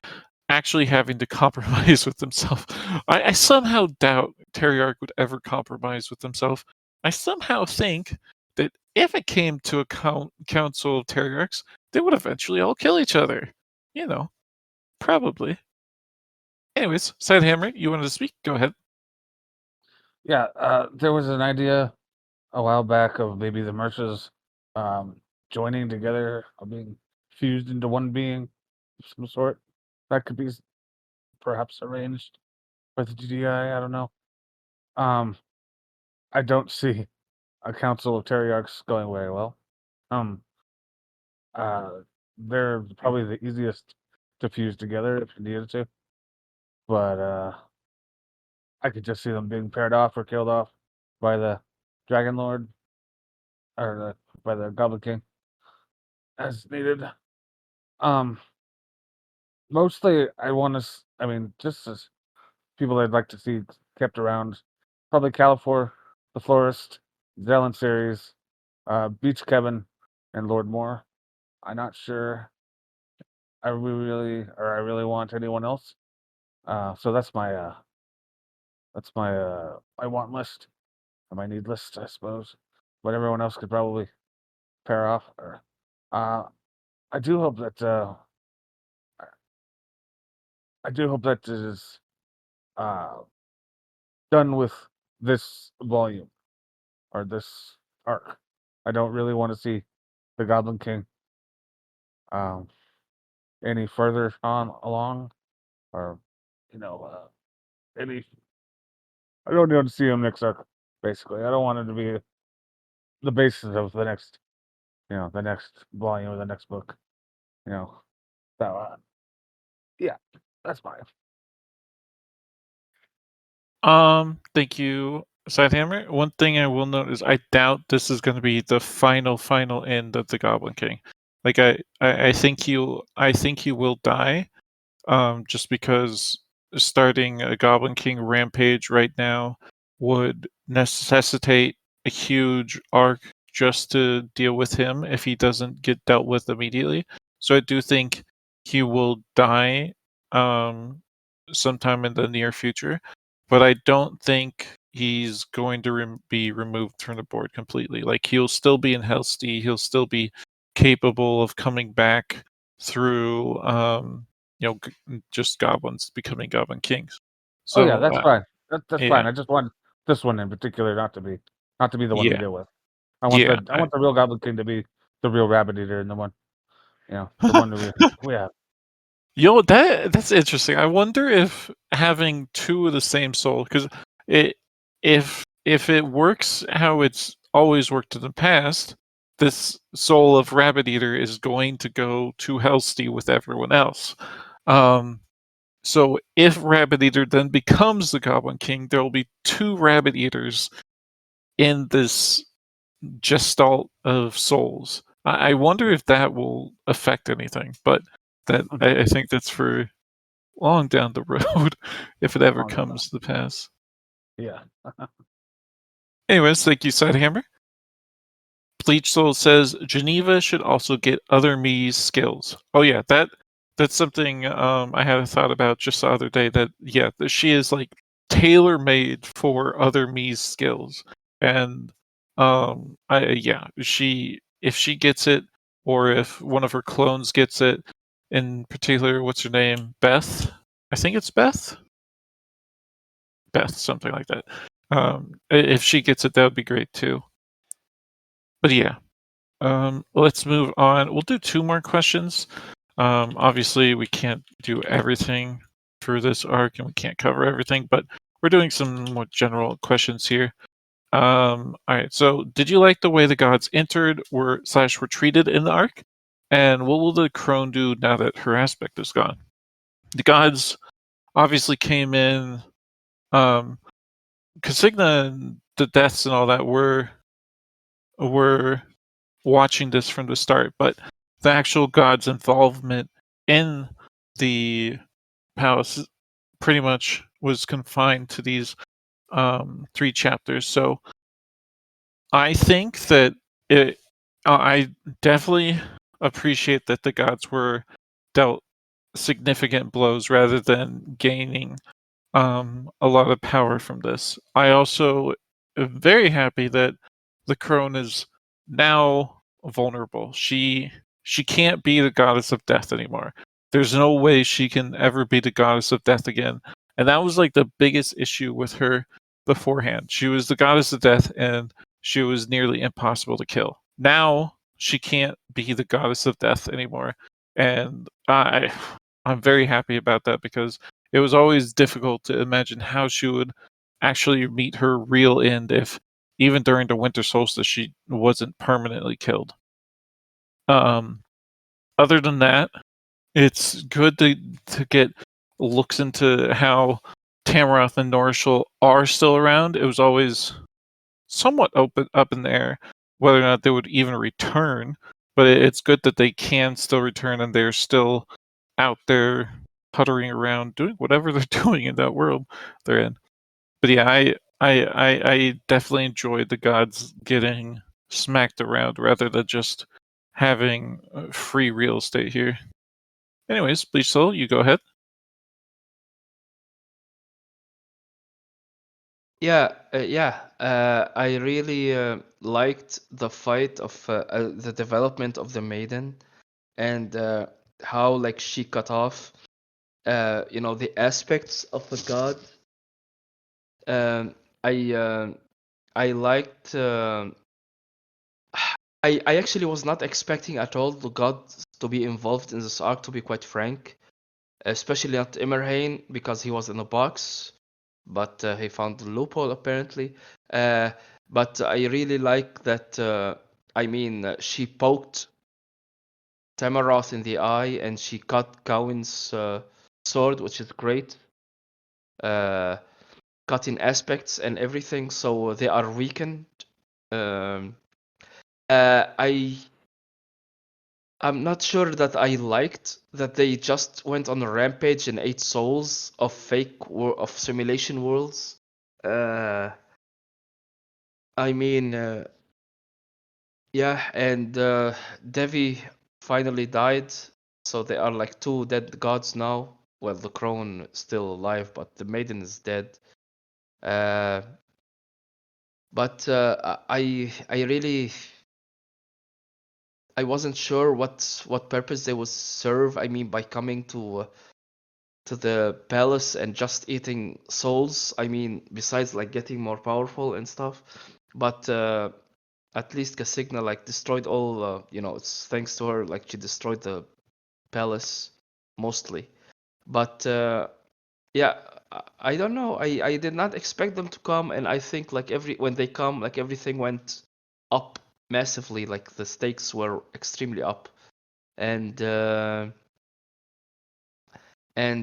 actually having to compromise with himself. I somehow doubt Terriarch would ever compromise with himself. I somehow think that if it came to a council of Terriarchs, they would eventually all kill each other. You know, probably. Anyways, Sidehammer, you wanted to speak? Go ahead. Yeah, there was an idea a while back of maybe the Merces joining together, or being fused into one being of some sort. That could be perhaps arranged by the GDI. I don't know. I don't see a Council of Teriarchs going very well. Um, they're probably the easiest to fuse together if you needed to, but I could just see them being paired off or killed off by the Dragon Lord or by the Goblin King as needed. Mostly I want to. I mean, just as people I'd like to see kept around, probably Califor, the Florist, Zelen series, Beach Kevin, and Lord Moore. I'm not sure I really want anyone else. So that's my my want list or my need list, I suppose. But everyone else could probably pair off. Or I do hope that it is done with this volume or this arc. I don't really want to see the Goblin King any further on along, or any. I don't want to see him next arc. Basically, I don't want him to be the basis of the next, the next volume or the next book. So yeah, that's mine. Thank you, Sidehammer. One thing I will note is I doubt this is going to be the final end of the Goblin King. Like I think he will die. Just because starting a Goblin King rampage right now would necessitate a huge arc just to deal with him if he doesn't get dealt with immediately. So I do think he will die sometime in the near future, but I don't think he's going to be removed from the board completely. Like, he'll still be in Hellsty, he'll still be capable of coming back through just goblins becoming goblin kings. Oh yeah, So that's fine. That's yeah, fine. I just want this one in particular not to be the one to yeah, deal with. I want yeah. the real Goblin King to be the real Rabbit Eater, and the one, the one that we have. That's interesting. I wonder if having two of the same soul, because if it works how it's always worked in the past, this soul of Rabbit Eater is going to go to Hellsty with everyone else. So if Rabbit Eater then becomes the Goblin King, there will be two Rabbit Eaters in this gestalt of souls. I wonder if that will affect anything, but I think that's for long down the road if it ever comes to pass. Yeah. Anyways, thank you, Sidehammer. Bleach Soul says Geneva should also get other Mii's skills. Oh yeah, that's something I had a thought about just the other day. That she is like tailor made for other Mii's skills, and if she gets it, or if one of her clones gets it, in particular, what's her name? Beth. I think it's Beth. Beth, something like that. If she gets it, that would be great too. But yeah, let's move on. We'll do two more questions. Obviously, we can't do everything for this arc, and we can't cover everything, but we're doing some more general questions here. All right. So, did you like the way the gods entered were treated in the arc? And what will the crone do now that her aspect is gone? The gods obviously came in. Consigna and the deaths and all that were watching this from the start, but the actual god's involvement in the palace pretty much was confined to these 3 chapters. So I think that I definitely appreciate that the gods were dealt significant blows rather than gaining a lot of power from this. I also am very happy that the crone is now vulnerable. She she can't be the goddess of death anymore. There's no way she can ever be the goddess of death again. And that was like the biggest issue with her beforehand. She was the goddess of death and she was nearly impossible to kill. Now she can't be the goddess of death anymore. And I'm very happy about that because it was always difficult to imagine how she would actually meet her real end if even during the winter solstice she wasn't permanently killed. Other than that, it's good to get looks into how Tamarath and Norishal are still around. It was always somewhat up in the air whether or not they would even return, but it's good that they can still return and they're still out there puttering around doing whatever they're doing in that world they're in. But yeah, I definitely enjoyed the gods getting smacked around rather than just having free real estate here. Anyways, Bleach Soul, you go ahead. Yeah, I really liked the fight of the development of the maiden and how like she cut off, the aspects of the god. Um, I liked. I actually was not expecting at all the gods to be involved in this arc. To be quite frank, especially not Immerhain because he was in a box, but he found the loophole apparently. But I really like that. She poked Tamaroth in the eye and she cut Cowan's sword, which is great. Cutting aspects and everything, so they are weakened. I'm not sure that I liked that they just went on a rampage and ate souls of of simulation worlds. Yeah, and Devi finally died, so they are like two dead gods now. Well, the crone is still alive, but the maiden is dead. But I really I wasn't sure what purpose they would serve. I mean, by coming to the palace and just eating souls. I mean, besides like getting more powerful and stuff. But at least Casigna like destroyed all. It's thanks to her. Like she destroyed the palace mostly. But yeah, I don't know. I did not expect them to come, and I think like when they come, like everything went up massively. Like the stakes were extremely up, and uh, I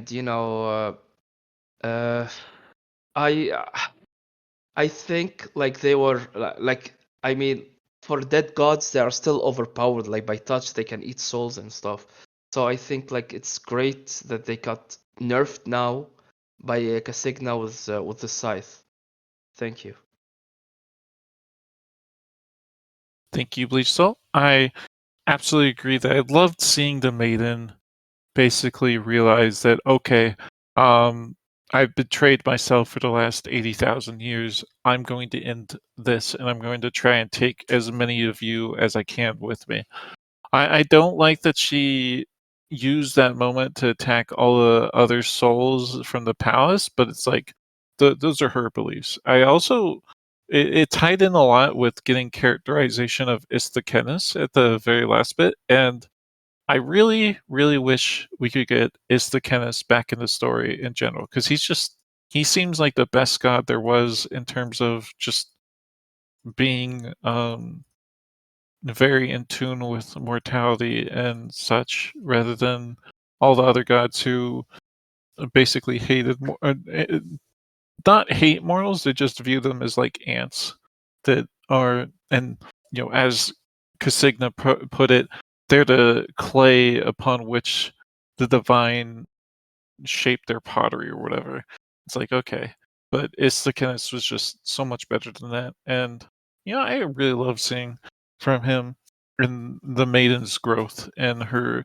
think like they were like I mean for dead gods they are still overpowered. Like by touch they can eat souls and stuff. So I think like it's great that they got nerfed now by Casigna with the scythe. Thank you. Thank you, Bleach Soul. I absolutely agree that I loved seeing the maiden basically realize that, okay, I've betrayed myself for the last 80,000 years. I'm going to end this and I'm going to try and take as many of you as I can with me. I don't like that she used that moment to attack all the other souls from the palace, but it's like those are her beliefs. I also it tied in a lot with getting characterization of Istakenis at the very last bit, and I really, really wish we could get Istakenis back in the story in general because he seems like the best god there was in terms of just being very in tune with mortality and such, rather than all the other gods who basically not hate mortals, they just view them as like ants that are, and as Casigna put it, they're the clay upon which the divine shaped their pottery or whatever. It's like, okay, but Istakenis was just so much better than that, and I really love seeing from him in the maiden's growth and her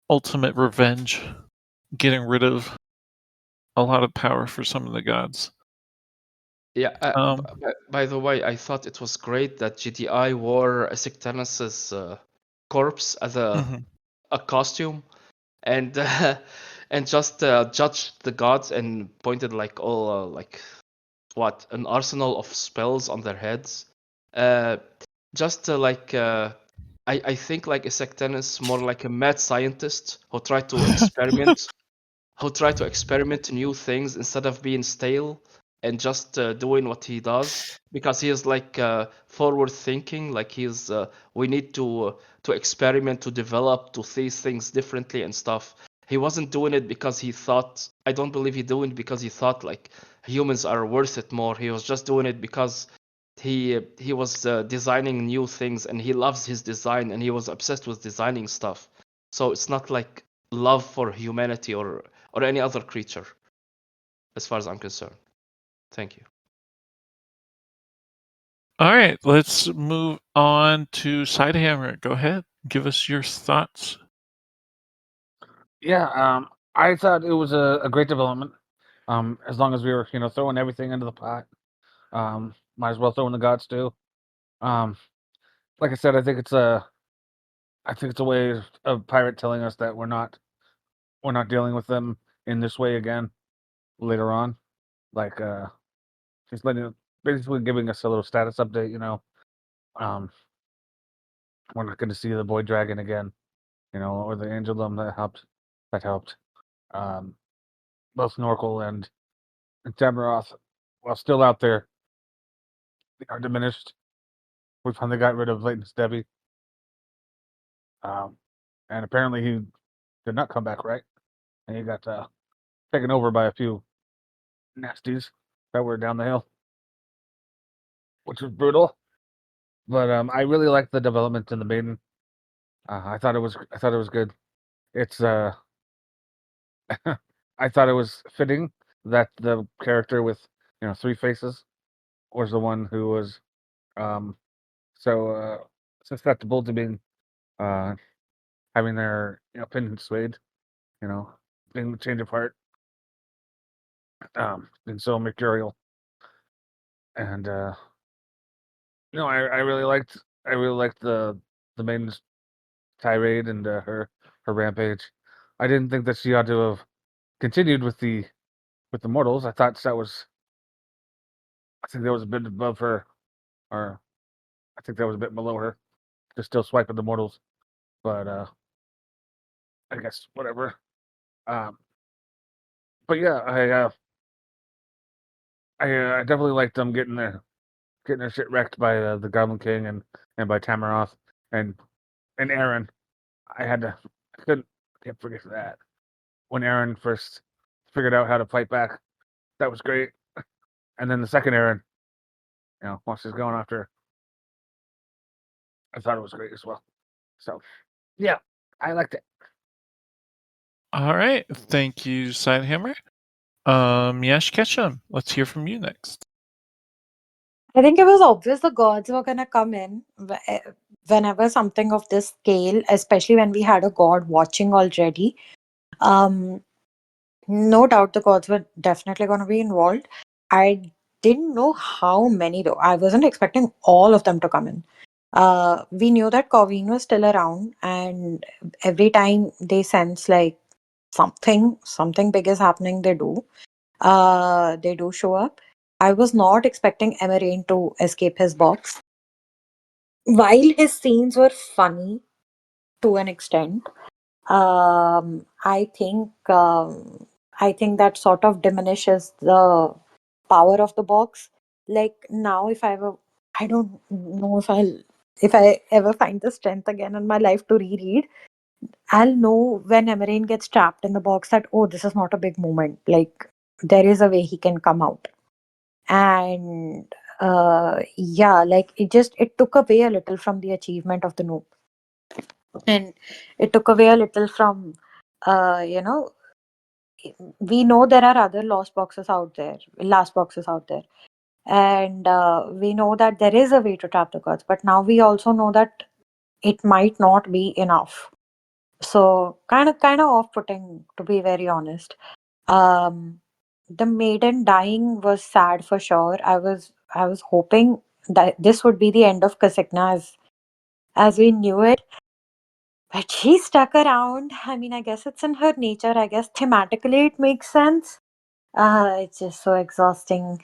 ultimate revenge, getting rid of a lot of power for some of the gods. Yeah. Um, By the way, I thought it was great that GDI wore Sectanus's corpse as Mhm. a costume, and and just judged the gods and pointed like all like what an arsenal of spells on their heads. Uh, just like I think like Secten is more like a mad scientist who tried to experiment new things instead of being stale and just doing what he does, because he is like forward thinking, like he's we need to experiment, to develop, to see things differently and stuff. He wasn't doing it because he thought, I don't believe he doing it because he thought like humans are worth it more. He was just doing it because he was designing new things and he loves his design and he was obsessed with designing stuff. So it's not like love for humanity or any other creature, as far as I'm concerned. Thank you. All right, let's move on to Sidehammer. Go ahead, give us your thoughts. Yeah, I thought it was a great development. As long as we were, throwing everything into the pot, might as well throw in the gods too. Like I said, I think it's a way of Pirate telling us that we're not dealing with them in this way again later on. Like just basically giving us a little status update. Um, we're not going to see the boy dragon again, or the angel dome that helped. Um, both Snorkel and Tamaroth, while still out there, they are diminished. We finally got rid of Leighton's Debbie. And apparently he did not come back right. And he got taken over by a few nasties that were down the hill, which was brutal. But I really liked the development in the maiden. I thought it was good. It's I thought it was fitting that the character with three faces was the one who was um so susceptible to being having their opinion swayed, being the change of heart, being so mercurial. And I really liked the maiden's tirade and her rampage. I didn't think that she ought to have continued with the mortals. I thought I think that was a bit above her, or I think that was a bit below her. Just still swiping the mortals, but I guess whatever. Um, but yeah, I definitely liked them getting their shit wrecked by the Goblin King and by Tamaroth and Aaron. Can't forget that when Aaron first figured out how to fight back. That was great. And then the second Aaron, once he's going after, I thought it was great as well. So, yeah, I liked it. All right, thank you, Sidehammer. Yash Ketchum, let's hear from you next. I think it was obvious the gods were gonna come in whenever something of this scale, especially when we had a god watching already. Um, no doubt the gods were definitely gonna be involved. I didn't know how many though. I wasn't expecting all of them to come in. We knew that Corvine was still around, and every time they sense like something big is happening, they do show up. I was not expecting Emirain to escape his box. While his scenes were funny to an extent, I think that sort of diminishes the power of the box. Like now, I don't know if I ever find the strength again in my life to reread, I'll know when Emirain gets trapped in the box that, oh, this is not a big moment. Like there is a way he can come out. And yeah, like it took away a little from the achievement of the noob. And it took away a little from uh, you know, we know there are other last boxes out there, and we know that there is a way to trap the gods, but now we also know that it might not be enough. So kind of off-putting, to be very honest. Um, the maiden dying was sad for sure. I was hoping that this would be the end of Kasikna as we knew it. But she stuck around. I mean, I guess it's in her nature. I guess thematically it makes sense. It's just so exhausting.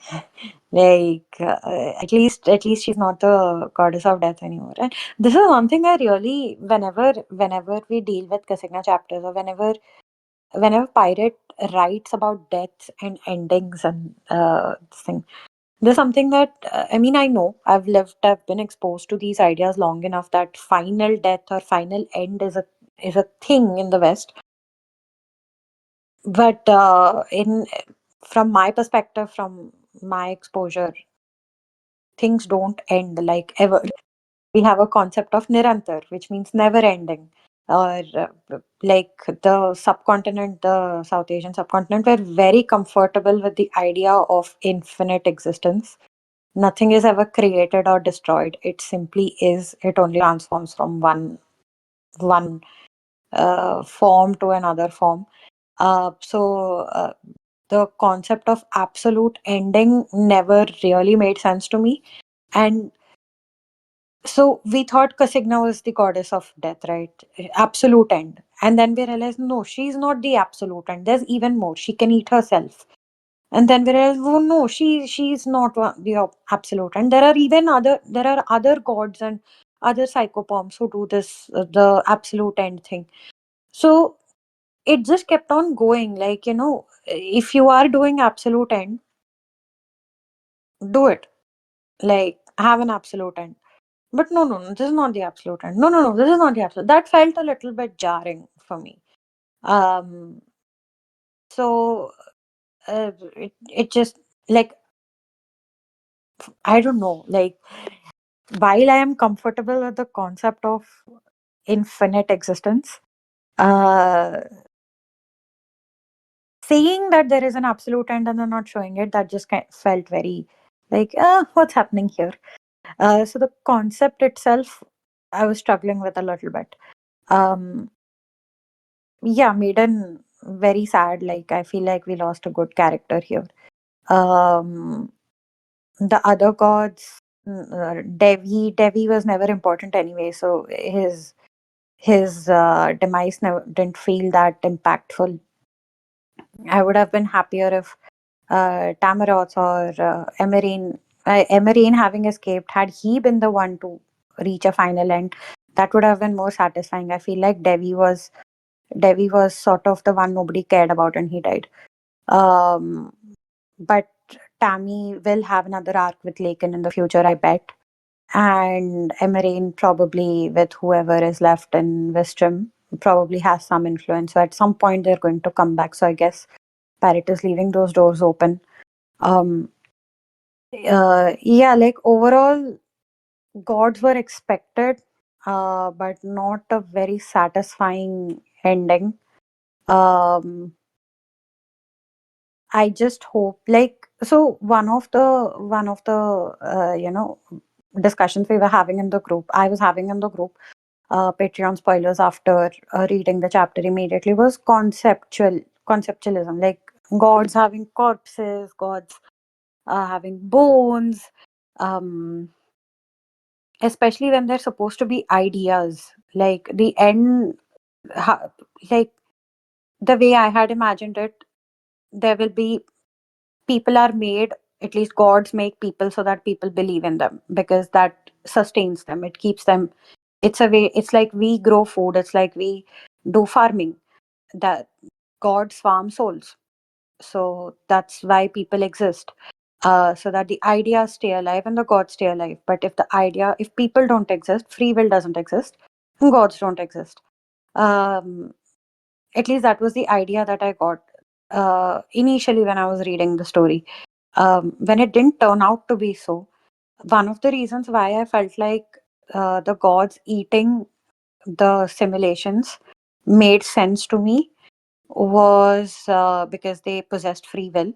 Like, at least she's not the goddess of death anymore. And this is one thing I really, whenever we deal with Kasigna chapters, or whenever pirate writes about death and endings and this thing, there's something that I mean, I know I've been exposed to these ideas long enough that final death or final end is a thing in the West. But in from my perspective, from my exposure, things don't end like ever. We have a concept of nirantar, which means never ending. Or like the subcontinent, the South Asian subcontinent, were very comfortable with the idea of infinite existence. Nothing is ever created or destroyed. It simply is. It only transforms from one form to another form. So the concept of absolute ending never really made sense to me. And so we thought Kasigna was the goddess of death, right? Absolute end. And then we realized, no, she's not the absolute end. There's even more. She can eat herself. And then we realized, oh no, she's not the absolute end. There are other gods and other psychopoms who do this, the absolute end thing. So it just kept on going. Like, if you are doing absolute end, do it. Like, have an absolute end. But no, this is not the absolute end. No, this is not the absolute. That felt a little bit jarring for me. Um, so it just, like, I don't know. Like, while I am comfortable with the concept of infinite existence, uh, saying that there is an absolute end and then not showing it, that just felt very like, what's happening here? So the concept itself, I was struggling with a little bit. Yeah, Maiden, very sad. Like, I feel like we lost a good character here. Um, the other gods, Devi was never important anyway, so his demise didn't feel that impactful. I would have been happier if Tamaroth or Enuryn having escaped, had he been the one to reach a final end, that would have been more satisfying. I feel like Devi was sort of the one nobody cared about and he died. But Tammy will have another arc with Laken in the future, I bet. And Emmeline, probably with whoever is left in Westrum, probably has some influence. So at some point they're going to come back. So I guess Parrot is leaving those doors open. Yeah, like overall, gods were expected, but not a very satisfying ending. I just hope, like, so one of the discussions we were having in the group, I was having in the group, Patreon spoilers after reading the chapter immediately, was conceptualism, like gods having corpses, gods having bones, um, especially when they're supposed to be ideas. Like the end, like the way I had imagined it, there will be people are made, at least gods make people so that people believe in them, because that sustains them, it keeps them. It's a way, it's like we grow food, it's like we do farming, that gods farm souls. So that's why people exist, so that the ideas stay alive and the gods stay alive. But if people don't exist, free will doesn't exist, and gods don't exist. um at least that was the idea that I got initially when I was reading the story. When it didn't turn out to be so, one of the reasons why I felt like the gods eating the simulations made sense to me was because they possessed free will,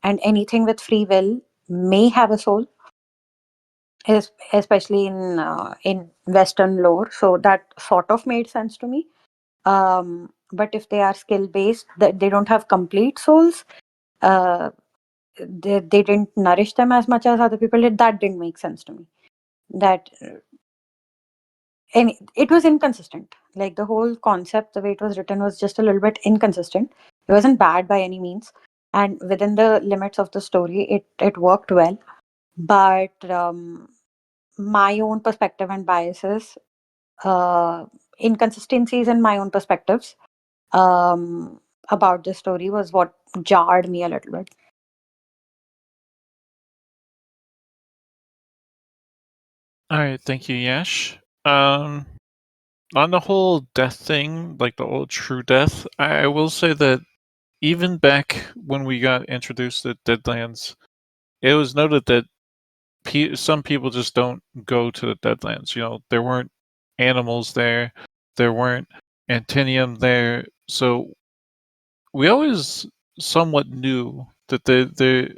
and anything with free will may have a soul, especially in Western lore. So that sort of made sense to me. But if they are skill based, that they don't have complete souls, uh, they didn't nourish them as much as other people did. That didn't make sense to me. That and it was inconsistent. Like the whole concept, the way it was written was just a little bit inconsistent. It wasn't bad by any means, and within the limits of the story, it worked well. But my own perspective and biases, inconsistencies in my own perspectives about the story was what jarred me a little bit. All right, thank you, Yash. On the whole death thing, like the old true death, I will say that even back when we got introduced to Deadlands, it was noted that some people just don't go to the Deadlands. You know, there weren't animals there, there weren't Antinium there, so we always somewhat knew that the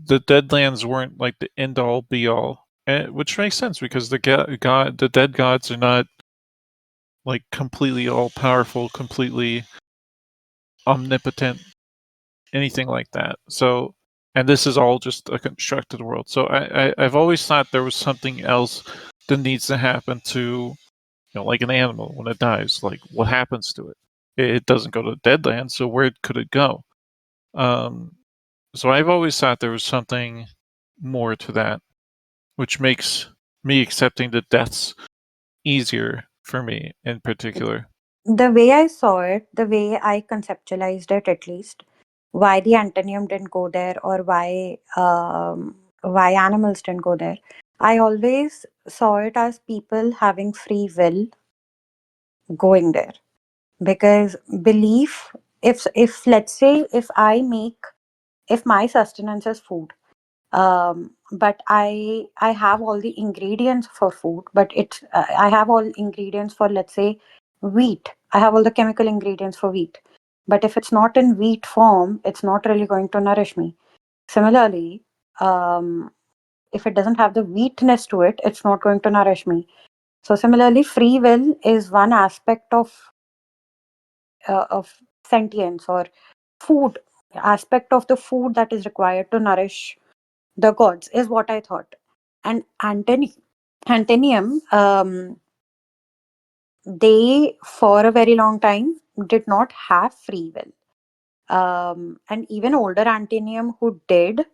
Deadlands weren't like the end all be all, which makes sense because the dead gods are not like completely all powerful, completely omnipotent, anything like that. So, and this is all just a constructed world. So I've always thought there was something else that needs to happen to, you know, like an animal when it dies. Like what happens to it? It doesn't go to Deadlands, so where could it go? So I've always thought there was something more to that, which makes me accepting the deaths easier for me in particular. The way I saw it, the way I conceptualized it, at least, why the Antonium didn't go there, or why animals didn't go there, I always saw it as people having free will going there. Because belief, if let's say if my sustenance is food, but I have all the ingredients for food, but I have all ingredients for, let's say, wheat. I have all the chemical ingredients for wheat, but if it's not in wheat form, it's not really going to nourish me. Similarly, if it doesn't have the wheatness to it, it's not going to nourish me. So similarly, free will is one aspect of sentience, or food aspect of the food that is required to nourish the gods, is what I thought. And Antonium, they for a very long time did not have free will. And even older Antonium who did,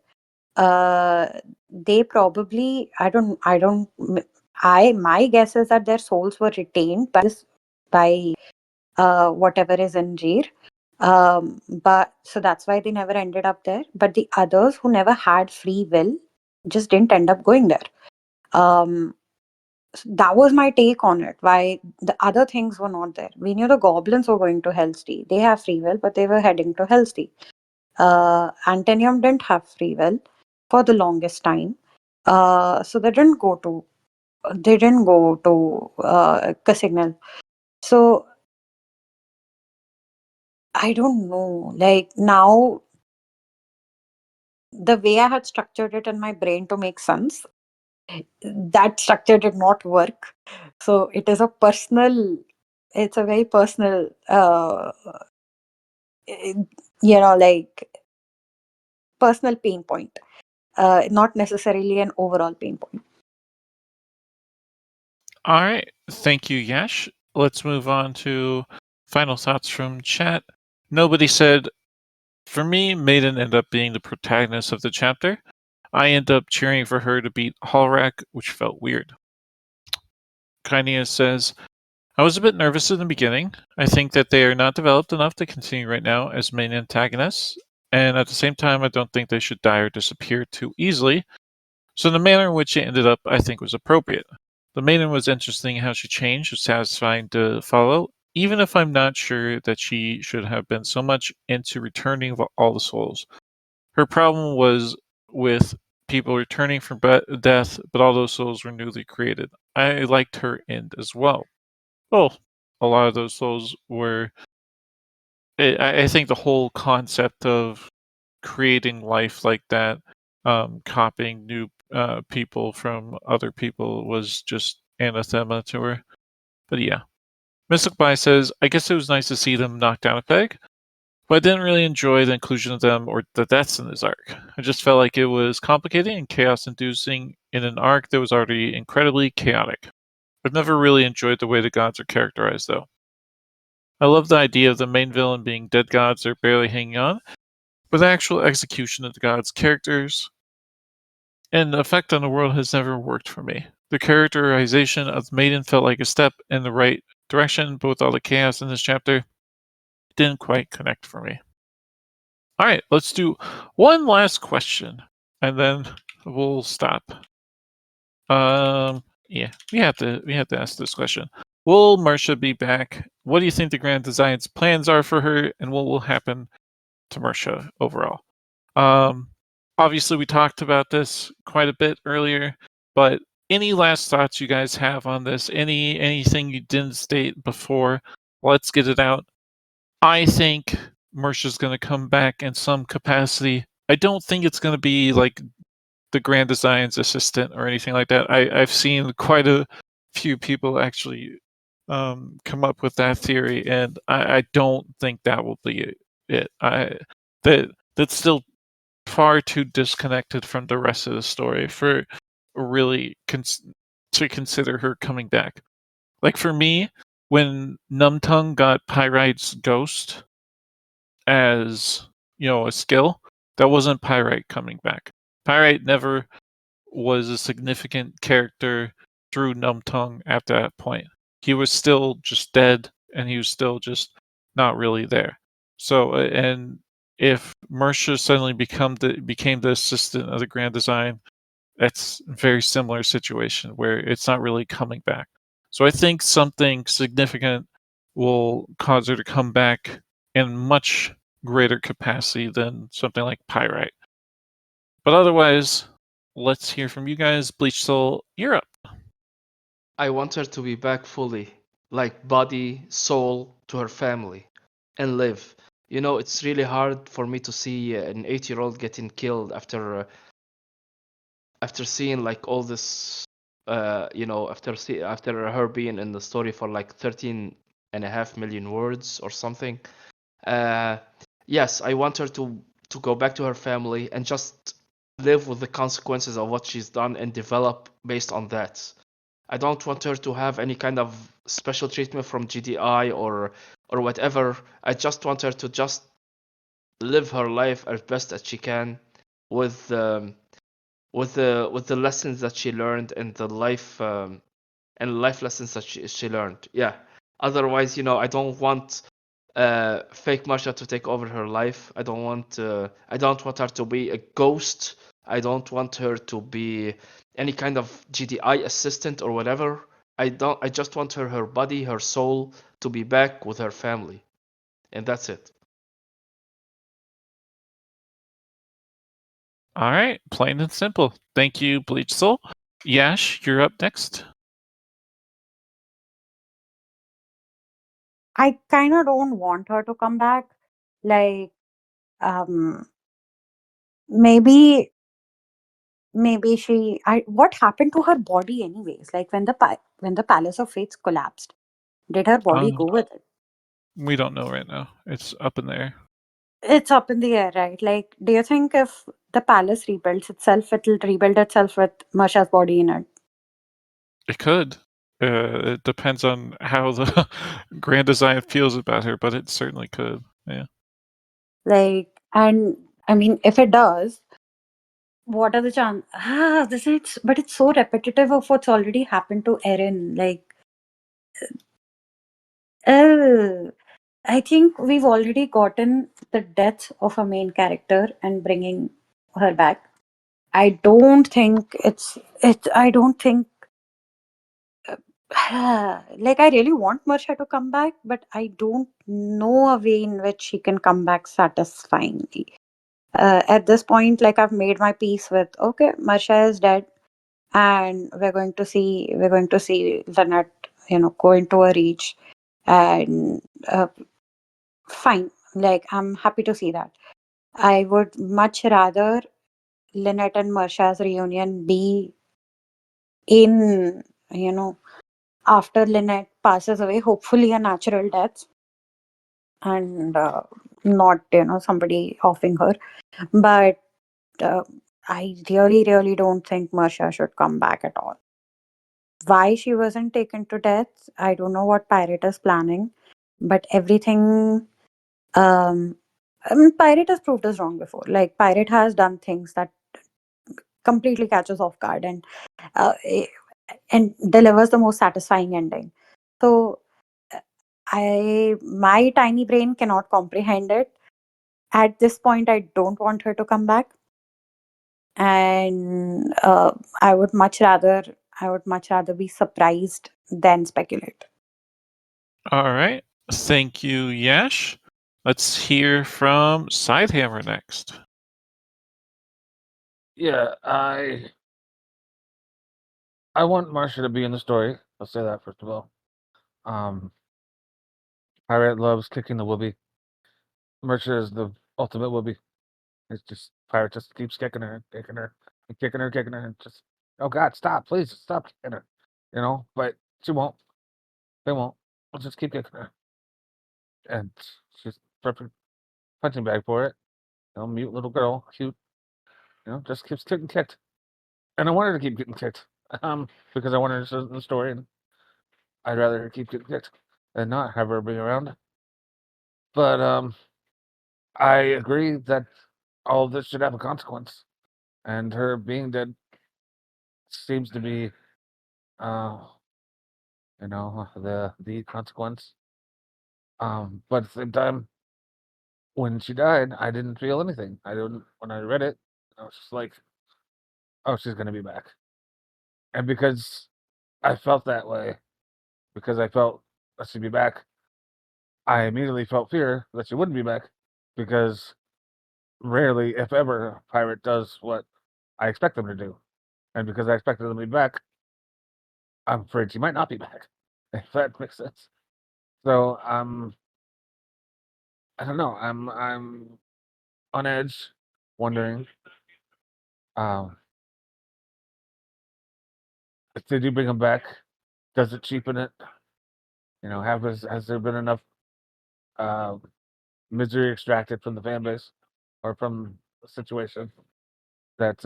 they probably, my guess is that their souls were retained by whatever is in Jir. But so that's why they never ended up there. But the others who never had free will just didn't end up going there. So that was my take on it. Why the other things were not there. We knew the goblins were going to Hellstee. They have free will, but they were heading to Hellstee. Antonium didn't have free will for the longest time. So they didn't go to Casignal. So I don't know. Like now, the way I had structured it in my brain to make sense, that structure did not work. So it is it's a very personal, like personal pain point, not necessarily an overall pain point. All right, thank you, Yash. Let's move on to final thoughts from chat. Nobody said, for me, Maiden ended up being the protagonist of the chapter. I end up cheering for her to beat Hallrack, which felt weird. Kainia says, I was a bit nervous in the beginning. I think that they are not developed enough to continue right now as main antagonists, and at the same time, I don't think they should die or disappear too easily. So the manner in which it ended up, I think, was appropriate. The maiden was interesting how she changed, was satisfying to follow, even if I'm not sure that she should have been so much into returning all the souls. Her problem was with people returning from death, but all those souls were newly created. I liked her end as well. Well, a lot of those souls were. I think the whole concept of creating life like that, copying new people from other people, was just anathema to her. But yeah. Mystic By says, I guess it was nice to see them knock down a peg, but I didn't really enjoy the inclusion of them or the deaths in this arc. I just felt like it was complicated and chaos inducing in an arc that was already incredibly chaotic. I've never really enjoyed the way the gods are characterized, though. I love the idea of the main villain being dead gods or barely hanging on, but the actual execution of the gods' characters and the effect on the world has never worked for me. The characterization of the maiden felt like a step in the right direction, but with all the chaos in this chapter, it didn't quite connect for me. All right, let's do one last question, and then we'll stop. Yeah, we have to ask this question. Will Marcia be back? What do you think the Grand Design's plans are for her, and what will happen to Marcia overall? Obviously, we talked about this quite a bit earlier, but any last thoughts you guys have on this? Anything you didn't state before? Let's get it out. I think Marcia's going to come back in some capacity. I don't think it's going to be like the Grand Design's assistant or anything like that. I've seen quite a few people actually come up with that theory, and I don't think that will be it. That's still far too disconnected from the rest of the story for really to consider her coming back. Like for me, when Numtongue got Pyrite's ghost as a skill, that wasn't Pyrite coming back. Pyrite never was a significant character through Numtongue at that point. He was still just dead, and he was still just not really there. So, and if Marcia suddenly became the assistant of the Grand Design, that's a very similar situation where it's not really coming back. So I think something significant will cause her to come back in much greater capacity than something like Pyrite. But otherwise, let's hear from you guys. Bleach Soul, you're up. I want her to be back fully, like body, soul, to her family, and live. It's really hard for me to see an 8-year-old getting killed after seeing like all this. After her being in the story for like 13.5 million words or something. Yes, I want her to go back to her family and just live with the consequences of what she's done and develop based on that. I don't want her to have any kind of special treatment from GDI or whatever. I just want her to just live her life as best as she can with the lessons that she learned and the life lessons that she learned. Yeah. Otherwise, I don't want fake Marcia to take over her life. I don't want her to be a ghost. I don't want her to be any kind of GDI assistant or whatever. I just want her body, her soul to be back with her family. And that's it. All right, plain and simple. Thank you, Bleach Soul. Yash, you're up next. I kind of don't want her to come back. Like, maybe what happened to her body anyways? Like when the Palace of Fates collapsed, did her body go with it? We don't know right now. It's up in the air. It's up in the air, right? Like, do you think if the palace rebuilds itself, it'll rebuild itself with Marcia's body in it? It could. It depends on how the Grand Design feels about her, but it certainly could. Yeah. Like, and I mean, if it does, what are the chances? But it's so repetitive of what's already happened to Erin. Like, I think we've already gotten the death of a main character and bringing her back. I don't think I don't think like I really want Marcia to come back, but I don't know a way in which she can come back satisfyingly. At this point, like I've made my peace with okay, Marcia is dead, and we're going to see Lynette, go into a reach, and fine. Like I'm happy to see that. I would much rather Lynette and Marcia's reunion be in, after Lynette passes away, hopefully a natural death and not, somebody offing her. But I really, really don't think Marcia should come back at all. why she wasn't taken to death. I don't know what Pirate is planning, but everything. Pirate has proved us wrong before. Like Pirate has done things that completely catches off guard uh, eh, and delivers the most satisfying ending. So my tiny brain cannot comprehend it. At this point, I don't want her to come back, and I would much rather be surprised than speculate. All right. Thank you, Yash. Let's hear from Sidehammer next. Yeah, I want Marcia to be in the story. I'll say that first of all. Pirate loves kicking the whoopee. Marcia is the ultimate whoopee. It's just Pirate just keeps kicking her, and kicking her, and just oh God, stop, please stop kicking her. But she won't. They won't. I'll just keep kicking her, and she's perfect punching bag for it. Mute little girl, cute. Just keeps getting kicked, and I want her to keep getting kicked. Because I want her to in the story, and I'd rather her keep getting kicked than not have her be around. But I agree that all of this should have a consequence, and her being dead seems to be, the consequence. But at the same time, when she died, I didn't feel anything. I didn't when I read it. I was just like, "Oh, she's gonna be back," and because I felt that way, because I felt that she'd be back, I immediately felt fear that she wouldn't be back, because rarely, if ever, a pirate does what I expect them to do, and because I expected them to be back, I'm afraid she might not be back. If that makes sense. So I don't know. I'm on edge, wondering if they do bring him back, does it cheapen it? Has there been enough misery extracted from the fan base or from the situation that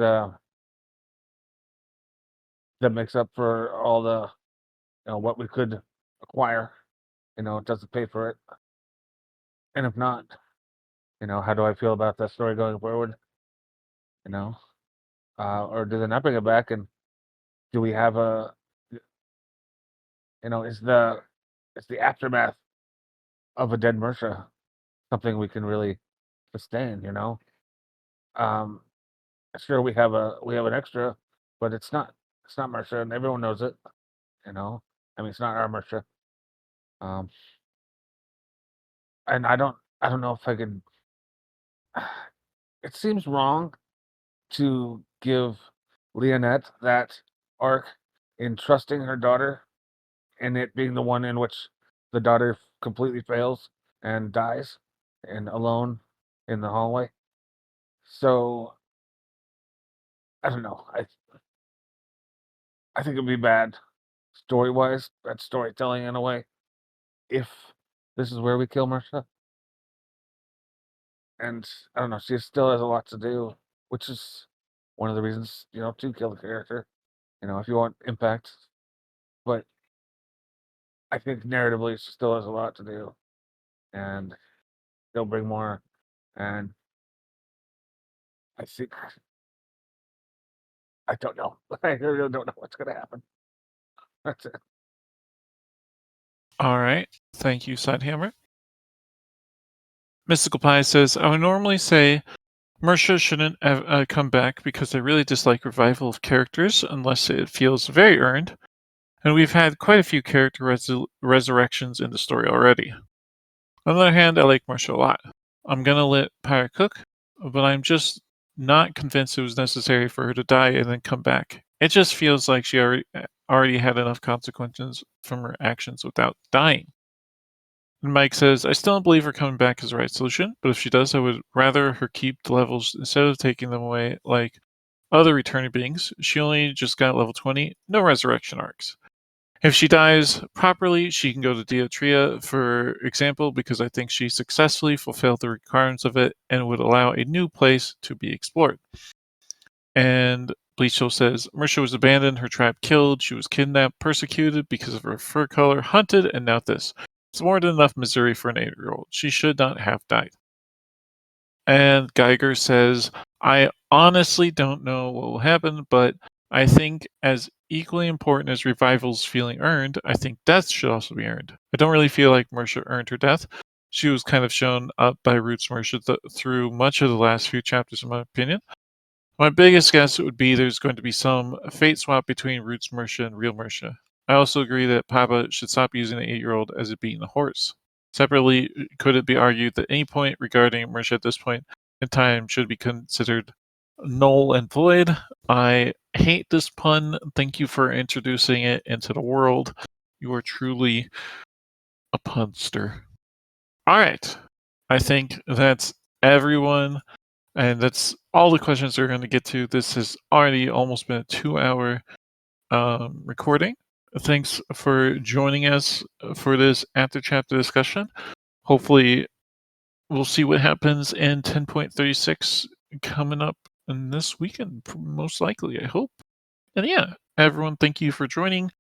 that makes up for all the what we could acquire? Does it pay for it? And if not, how do I feel about that story going forward? Or do they not bring it back? And do we have is the aftermath of a dead Mersha something we can really sustain? Um, sure, we have an extra, but it's not Mersha, and everyone knows it. It's not our Mersha. And I don't know if I could. It seems wrong to give Leonette that arc in trusting her daughter, and it being the one in which the daughter completely fails and dies, and alone in the hallway. So I don't know. I think it'd be bad story wise, bad storytelling in a way, if this is where we kill Mersha. And I don't know, she still has a lot to do, which is one of the reasons, to kill the character. If you want impact. But I think narratively she still has a lot to do. And they'll bring more. And I think I don't know. I really don't know what's gonna happen. That's it. All right. Thank you, Sidehammer. Mystical Pie says, I would normally say Mersha shouldn't have, come back because I really dislike revival of characters unless it feels very earned, and we've had quite a few character resurrections in the story already. On the other hand, I like Mersha a lot. I'm gonna let Pyre cook, but I'm just not convinced it was necessary for her to die and then come back. It just feels like she already had enough consequences from her actions without dying. And Mike says, I still don't believe her coming back is the right solution, but if she does, I would rather her keep the levels instead of taking them away like other returning beings. She only just got level 20, no resurrection arcs. If she dies properly, she can go to Diatria, for example, because I think she successfully fulfilled the requirements of it and would allow a new place to be explored. And Bleachel says, Marisha was abandoned, her tribe killed, she was kidnapped, persecuted because of her fur color, hunted, and now this. It's more than enough misery for an 8-year-old. She should not have died. And Geiger says, I honestly don't know what will happen, but I think as equally important as revival's feeling earned, I think death should also be earned. I don't really feel like Marisha earned her death. She was kind of shown up by Roots Marisha through much of the last few chapters, in my opinion. My biggest guess would be there's going to be some fate swap between Roots Marisha and real Marisha. I also agree that Papa should stop using the 8-year-old as a beaten horse. Separately, could it be argued that any point regarding Marisha at this point in time should be considered null and void? I hate this pun. Thank you for introducing it into the world. You are truly a punster. All right. I think that's everyone. And that's all the questions we're going to get to. This has already almost been a 2-hour recording. Thanks for joining us for this after chapter discussion. Hopefully, we'll see what happens in 10.36 coming up in this weekend, most likely, I hope. And yeah, everyone, thank you for joining.